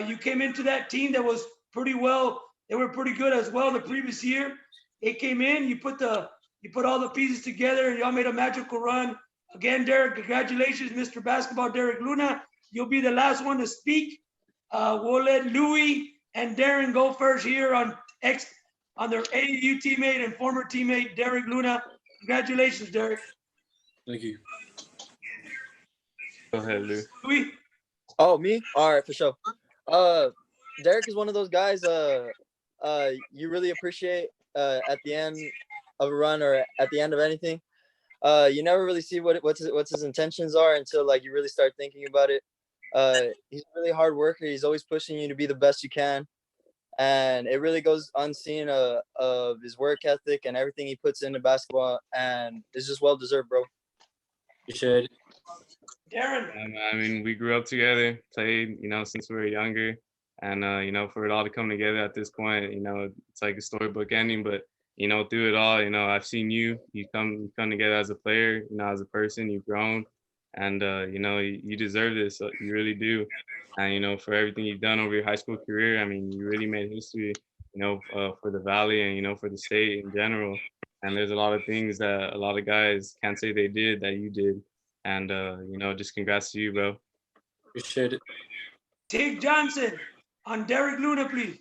You came into that team that was pretty well. They were pretty good as well the previous year. They came in. You put all the pieces together, and y'all made a magical run. Again, Derek, congratulations, Mr. Basketball, Derek Luna. You'll be the last one to speak. We'll let Louis and Darren go first here on their AAU teammate and former teammate, Derek Luna. Congratulations, Derek. Thank you. Go ahead, Lou. Louis? Oh, me? All right, for sure. Derek is one of those guys. You really appreciate at the end of a run or at the end of anything. You never really see what's his intentions are until like you really start thinking about it. He's a really hard worker. He's always pushing you to be the best you can, and it really goes unseen of his work ethic and everything he puts into basketball, and it's just well deserved, bro. Appreciate it. Darren? I mean, we grew up together, played, since we were younger, and for it all to come together at this point, it's like a storybook ending. But through it all, I've seen you come together as a player, as a person. You've grown, and you deserve this. So you really do. And for everything you've done over your high school career, I mean, you really made history, for the Valley and for the state in general. And there's a lot of things that a lot of guys can't say they did that you did. And just congrats to you, bro. Appreciate it. Tig Johnson on Derek Luna, please.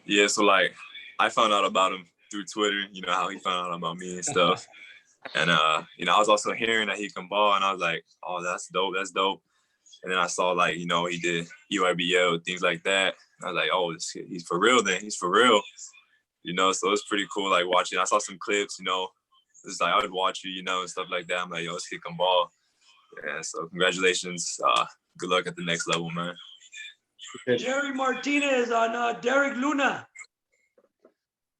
Yeah, so like I found out about him through Twitter, how he found out about me and stuff. And I was also hearing that he can ball, and I was like, oh, that's dope, that's dope. And then I saw like, he did EYBL, things like that. And I was like, oh, he's for real then, he's for real. So it's pretty cool like watching. I saw some clips, it's like I would watch you, and stuff like that. I'm like, yo, this kid can ball. Yeah, so congratulations. Good luck at the next level, man. Jerry Martinez on Derek Luna.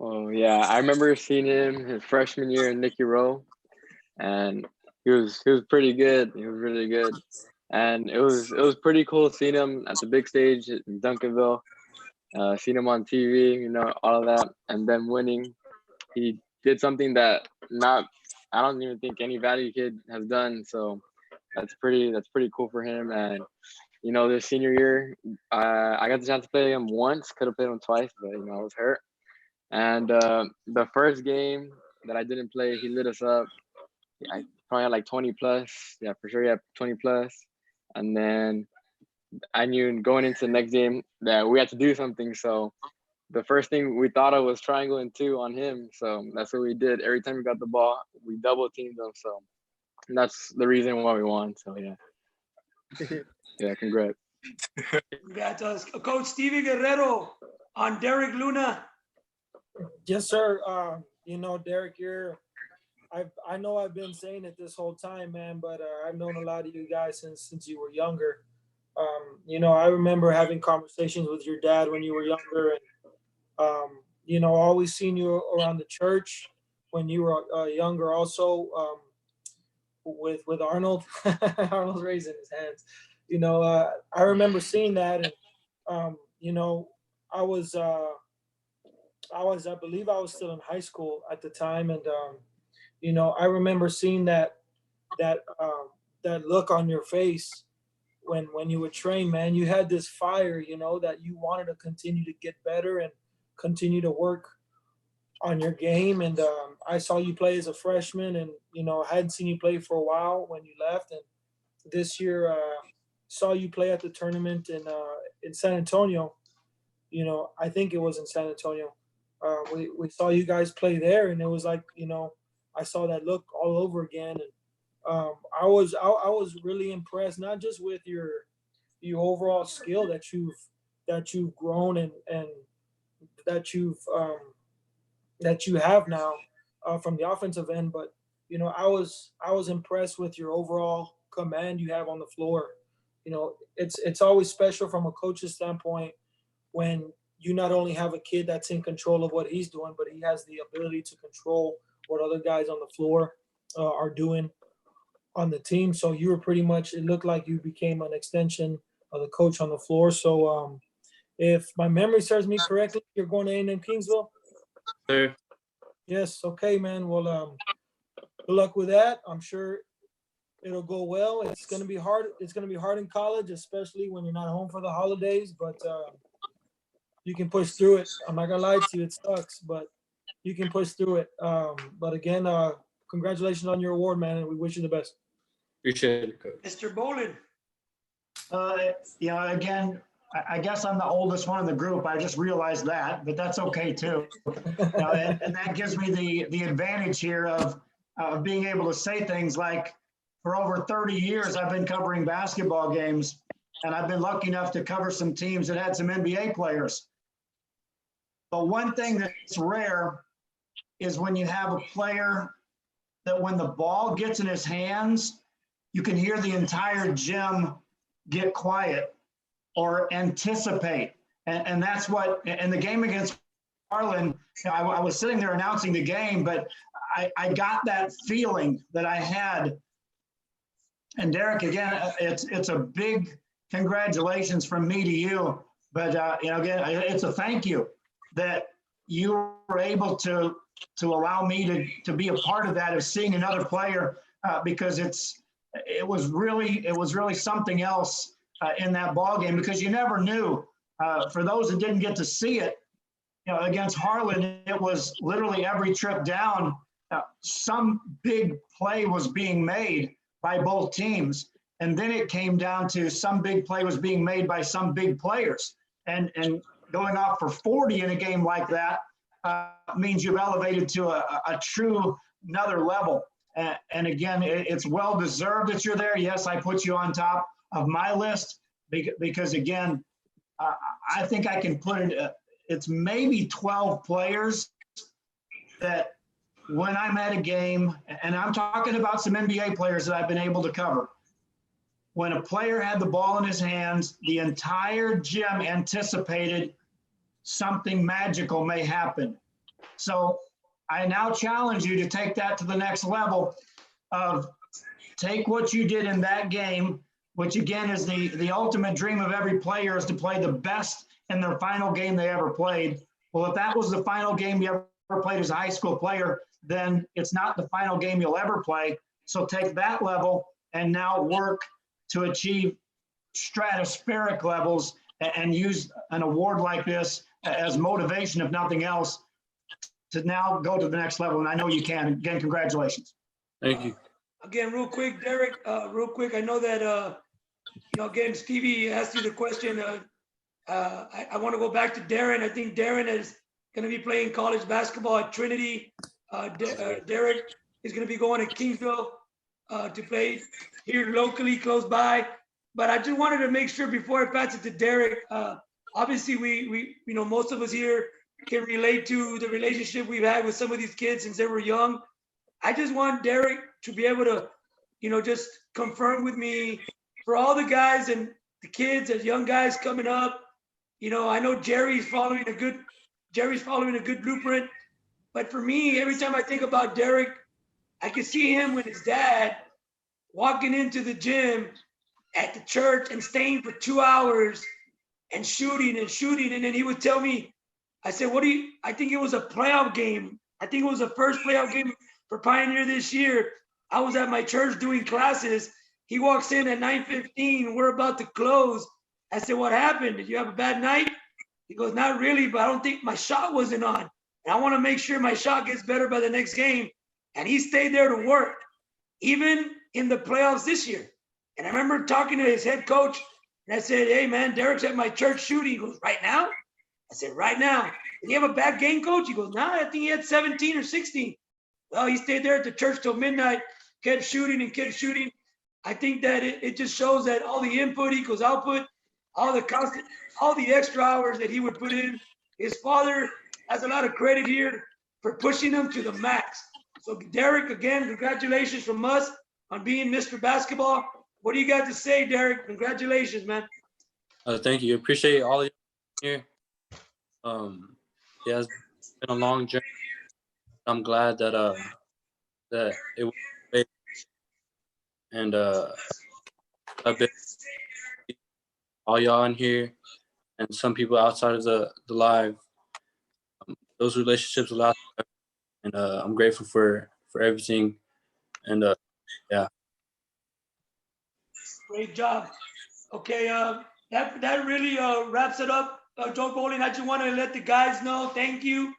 Oh yeah, I remember seeing him his freshman year in Nicky Rowe, and he was pretty good. He was really good, and it was pretty cool seeing him at the big stage in Duncanville, seeing him on TV, all of that, and then winning. He did something that I don't even think any Valley kid has done. So that's pretty cool for him. And this senior year, I got the chance to play him once. Could have played him twice, but I was hurt. And the first game that I didn't play, he lit us up. I probably had like 20 plus. Yeah, for sure, he had 20 plus. And then I knew going into the next game that we had to do something. So the first thing we thought of was triangle and 2 on him. So that's what we did. Every time we got the ball, we double teamed him. So that's the reason why we won. So yeah. Yeah, congrats. We got Coach Stevie Guerrero on Derek Luna. Yes, sir. Derek, I know I've been saying it this whole time, man, but I've known a lot of you guys since you were younger. I remember having conversations with your dad when you were younger, and always seeing you around the church when you were younger. Also, with Arnold, Arnold's raising his hands. I remember seeing that, and I believe I was still in high school at the time, and I remember seeing that look on your face when you would train, man. You had this fire, that you wanted to continue to get better and continue to work on your game. And I saw you play as a freshman, and I hadn't seen you play for a while when you left. And this year, saw you play at the tournament in San Antonio. I think it was in San Antonio. We saw you guys play there, and it was like, I saw that look all over again. And I was really impressed, not just with your overall skill that you've grown and that you have now from the offensive end, but I was impressed with your overall command you have on the floor. It's always special from a coach's standpoint when you not only have a kid that's in control of what he's doing, but he has the ability to control what other guys on the floor are doing on the team. So you were pretty much, it looked like you became an extension of the coach on the floor. So if my memory serves me correctly, you're going to A&M Kingsville? Sure. Yes. Okay, man. Well, good luck with that. I'm sure it'll go well. It's going to be hard. It's going to be hard in college, especially when you're not home for the holidays, but you can push through it. I'm not going to lie to you. It sucks, but you can push through it. But again, congratulations on your award, man, and we wish you the best. Appreciate it, Coach. Mr. Bolin. Again, I guess I'm the oldest one in the group. I just realized that, but that's okay too. And that gives me the advantage here of being able to say things like, for over 30 years, I've been covering basketball games, and I've been lucky enough to cover some teams that had some NBA players. But one thing that's rare is when you have a player that when the ball gets in his hands, you can hear the entire gym get quiet or anticipate. And that's what, in the game against Harlan, I was sitting there announcing the game, but I got that feeling that I had. And Derek, again, it's a big congratulations from me to you. But again, it's a thank you that you were able to allow me to be a part of that, of seeing another player, because it was really something else in that ball game, because you never knew. For those that didn't get to see it, against Harlan, it was literally every trip down, some big play was being made by both teams. And then it came down to some big play was being made by some big players. And going off for 40 in a game like that means you've elevated to a true another level. And again, it's well-deserved that you're there. Yes, I put you on top of my list because again, I think I can put it, it's maybe 12 players that when I'm at a game, and I'm talking about some NBA players that I've been able to cover, when a player had the ball in his hands, the entire gym anticipated something magical may happen. So I now challenge you to take that to the next level of take what you did in that game, which again is the ultimate dream of every player, is to play the best in their final game they ever played. Well, if that was the final game you ever played as a high school player, then it's not the final game you'll ever play. So take that level and now work to achieve stratospheric levels and use an award like this as motivation, if nothing else, to now go to the next level. And I know you can. Again, congratulations. Thank you. Again, real quick, Derek, real quick. I know that, again, Stevie asked you the question. I want to go back to Darren. I think Darren is going to be playing college basketball at Trinity. Derek is going to be going to Kingsville to play here locally, close by. But I just wanted to make sure before I pass it to Derek, obviously we most of us here can relate to the relationship we've had with some of these kids since they were young. I just want Derek to be able to, just confirm with me for all the guys and the kids and young guys coming up. I know Jerry's following a good blueprint. But for me, every time I think about Derek, I can see him with his dad walking into the gym at the church and staying for 2 hours and shooting. And then he would tell me, I said, I think it was a playoff game. I think it was the first playoff game for Pioneer this year. I was at my church doing classes. He walks in at 9:15. We're about to close. I said, what happened? Did you have a bad night? He goes, not really, but I don't think my shot wasn't on. And I want to make sure my shot gets better by the next game. And he stayed there to work, even in the playoffs this year. And I remember talking to his head coach, and I said, hey, man, Derek's at my church shooting. He goes, right now? I said, right now. Did he have a bad game, coach? He goes, no, I think he had 17 or 16. Well, he stayed there at the church till midnight, kept shooting. I think that it just shows that all the input equals output, all the extra hours that he would put in. His father has a lot of credit here for pushing him to the max. So Derek, again, congratulations from us on being Mr. Basketball. What do you got to say, Derek? Congratulations, man. Thank you. Appreciate all of you here. Yeah, it's been a long journey. I'm glad that it was great. And I've been all y'all in here and some people outside of the live. Those relationships last, and I'm grateful for everything. And yeah. Great job. Okay, that really wraps it up. Joe Bowling, I just want to let the guys know, thank you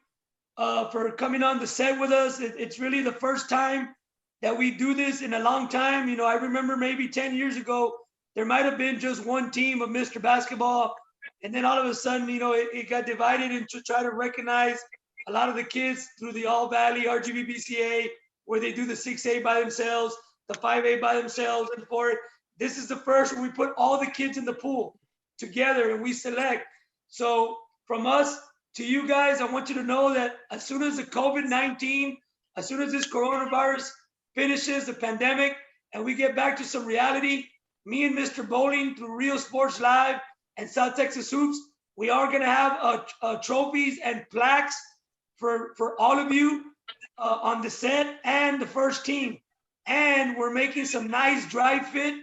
for coming on the set with us. It's really the first time that we do this in a long time. I remember maybe 10 years ago, there might have been just one team of Mr. Basketball. And then all of a sudden, it got divided into try to recognize a lot of the kids through the All Valley RGBBCA, where they do the 6A by themselves. the 5A by themselves and for it. This is the first where we put all the kids in the pool together and we select. So from us to you guys, I want you to know that as soon as the COVID-19, as soon as this coronavirus finishes, the pandemic, and we get back to some reality, me and Mr. Bowling through Real Sports Live and South Texas Hoops, we are gonna have trophies and plaques for all of you on the set and the first team. And we're making some nice dry fit,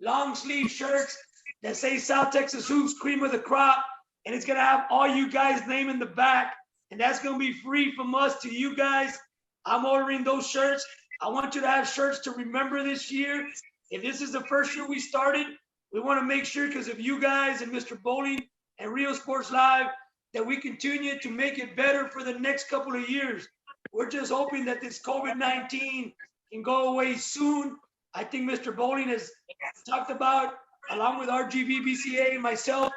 long sleeve shirts that say South Texas Hoops, cream of the crop. And it's gonna have all you guys' name in the back. And that's gonna be free from us to you guys. I'm ordering those shirts. I want you to have shirts to remember this year. If this is the first year we started, we wanna make sure because of you guys and Mr. Bowling and Real Sports Live, that we continue to make it better for the next couple of years. We're just hoping that this COVID-19 can go away soon. I think Mr. Bowling has talked about, along with RGV, BCA, and myself,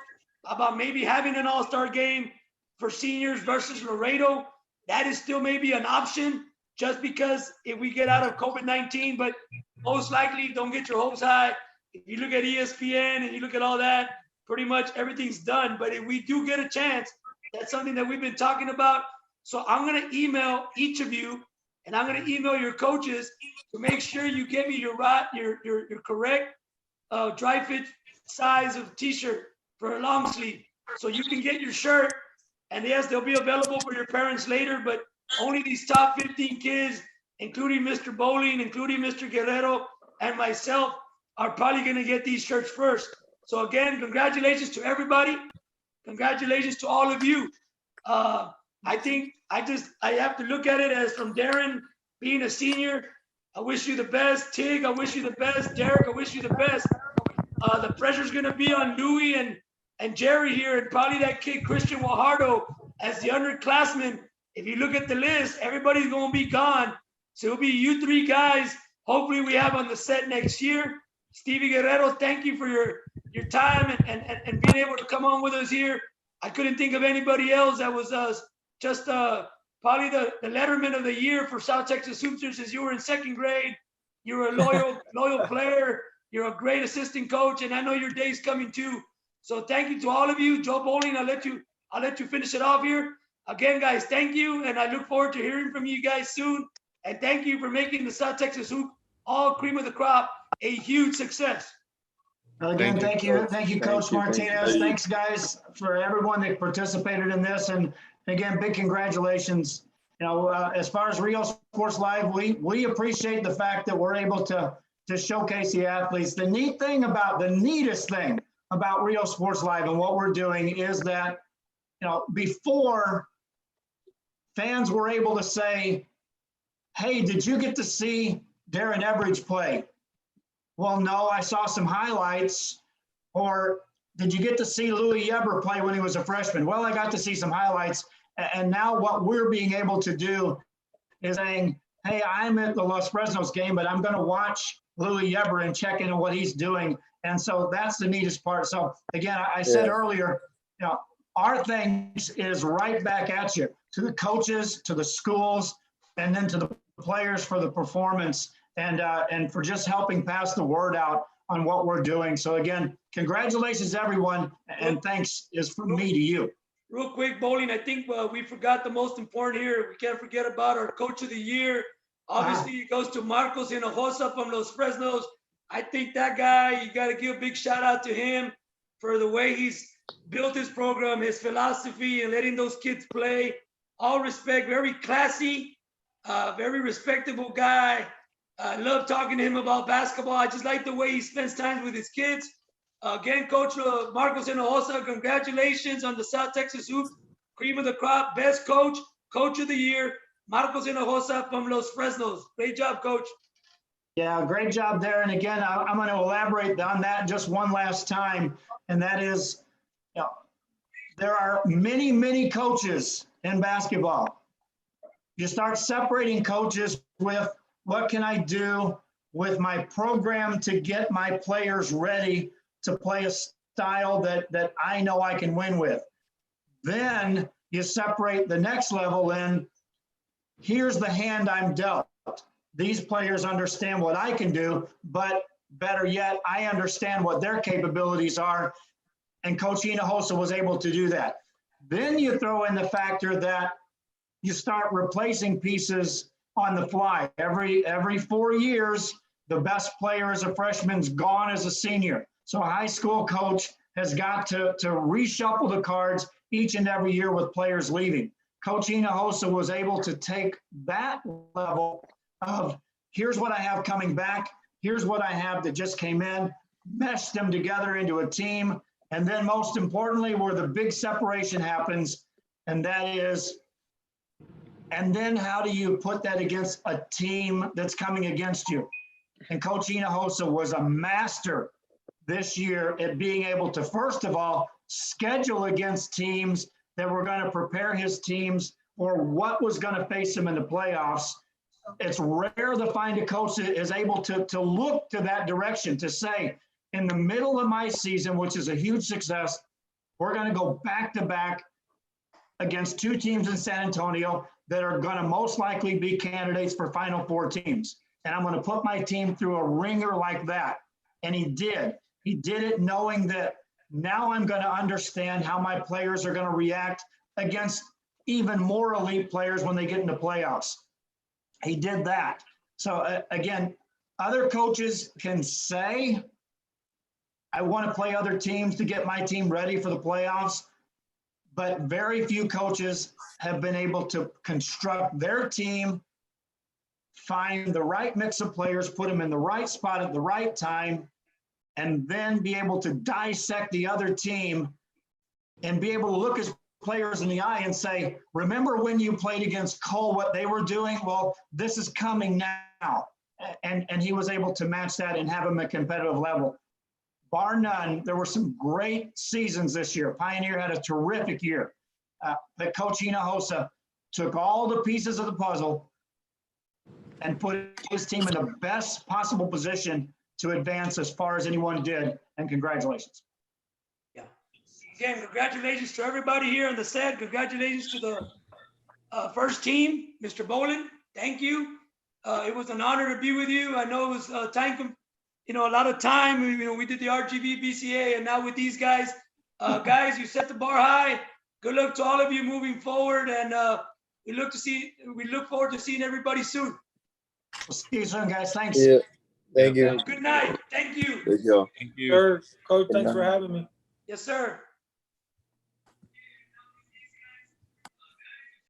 about maybe having an all-star game for seniors versus Laredo. That is still maybe an option just because if we get out of COVID-19, but most likely don't get your hopes high. If you look at ESPN and you look at all that, pretty much everything's done. But if we do get a chance, that's something that we've been talking about. So I'm gonna email each of you and I'm gonna email your coaches to make sure you give me your correct dry fit size of t-shirt for a long sleeve. So you can get your shirt, and yes, they'll be available for your parents later, but only these top 15 kids, including Mr. Bowling, including Mr. Guerrero, and myself, are probably gonna get these shirts first. So again, congratulations to everybody. Congratulations to all of you. I think I have to look at it as from Darren being a senior. I wish you the best. Tig, I wish you the best. Derek, I wish you the best. The pressure's gonna be on Louis and Jerry here, and probably that kid Christian Guajardo as the underclassmen. If you look at the list, everybody's gonna be gone. So it'll be you three guys. Hopefully we have on the set next year. Stevie Guerrero, thank you for your time and being able to come on with us here. I couldn't think of anybody else that was just probably the Letterman of the year for South Texas Hoops since you were in second grade. You're a loyal player. You're a great assistant coach, and I know your day's coming too. So thank you to all of you. Joe Bowling, I'll let you finish it off here. Again, guys, thank you, and I look forward to hearing from you guys soon. And thank you for making the South Texas Hoop all cream of the crop a huge success. Again, thank you, Coach Martinez. you. Thanks, guys, for everyone that participated in this. And again, big congratulations. You know, as far as Real Sports Live, we appreciate the fact that we're able to showcase the athletes. The neatest thing about Real Sports Live and what we're doing is that, you know, before fans were able to say, hey, did you get to see Darren Everidge play? Well, no, I saw some highlights. Or did you get to see Louis Yeber play when he was a freshman? Well, I got to see some highlights. And now what we're being able to do is saying, hey, I'm at the Los Fresnos game, but I'm going to watch Louis Yeber and check in on what he's doing. And so that's the neatest part. So again, I said earlier, you know, our thanks is right back at you, to the coaches, to the schools, and then to the players for the performance and for just helping pass the word out on what we're doing. So again, congratulations, everyone, and thanks is from me to you. Real quick, Bowling, I think we forgot the most important here. We can't forget about our coach of the year. Obviously, it goes to Marcos Hinojosa from Los Fresnos. I think that guy, you got to give a big shout out to him for the way he's built his program, his philosophy, and letting those kids play. All respect, very classy, very respectable guy. I love talking to him about basketball. I just like the way he spends time with his kids. Again, Coach Marcos Hinojosa, congratulations on the South Texas Hoops cream of the crop, best coach, coach of the year, Marcos Hinojosa from Los Fresnos. Great job, Coach. Yeah, great job there. And again, I'm going to elaborate on that just one last time. And that is, you know, there are many, many coaches in basketball. You start separating coaches with what can I do with my program to get my players ready to play a style that I know I can win with. Then you separate the next level in, here's the hand I'm dealt. these players understand what I can do, but better yet, I understand what their capabilities are. And Coach Hinojosa was able to do that. Then you throw in the factor that you start replacing pieces on the fly. Every 4 years, the best player as a freshman's gone as a senior. So a high school coach has got to reshuffle the cards each and every year with players leaving. Coach Hinojosa was able to take that level of, here's what I have coming back, here's what I have that just came in, mesh them together into a team, and then most importantly, where the big separation happens, and that is, and then how do you put that against a team that's coming against you? And Coach Hinojosa was a master this year at being able to, first of all, schedule against teams that were going to prepare his teams for what was going to face them in the playoffs. It's rare to find a coach that is able to look to that direction, to say, in the middle of my season, which is a huge success, we're going to go back-to-back against two teams in San Antonio that are going to most likely be candidates for Final Four teams. And I'm going to put my team through a ringer like that. And he did. He did it knowing that now I'm going to understand how my players are going to react against even more elite players when they get into playoffs. He did that. So again, other coaches can say, I want to play other teams to get my team ready for the playoffs, but very few coaches have been able to construct their team, find the right mix of players, put them in the right spot at the right time, and then be able to dissect the other team and be able to look as players in the eye and say, remember when you played against Cole, what they were doing? Well, this is coming now. And he was able to match that and have them at a competitive level. Bar none, there were some great seasons this year. Pioneer had a terrific year. But Coach Hinojosa took all the pieces of the puzzle and put his team in the best possible position to advance as far as anyone did. And congratulations. Yeah. Again, congratulations to everybody here in the set. Congratulations to the first team, Mr. Bolin. Thank you. It was an honor to be with you. I know it was a lot of time. We did the RGV BCA, and now with these guys, guys, you set the bar high. Good luck to all of you moving forward, and we look forward to seeing everybody soon. We'll see you soon, guys. Thanks. Yeah. Thank you. Good night. Thank you. Thank you. Sure. Coach, thanks for having me. Yes, sir.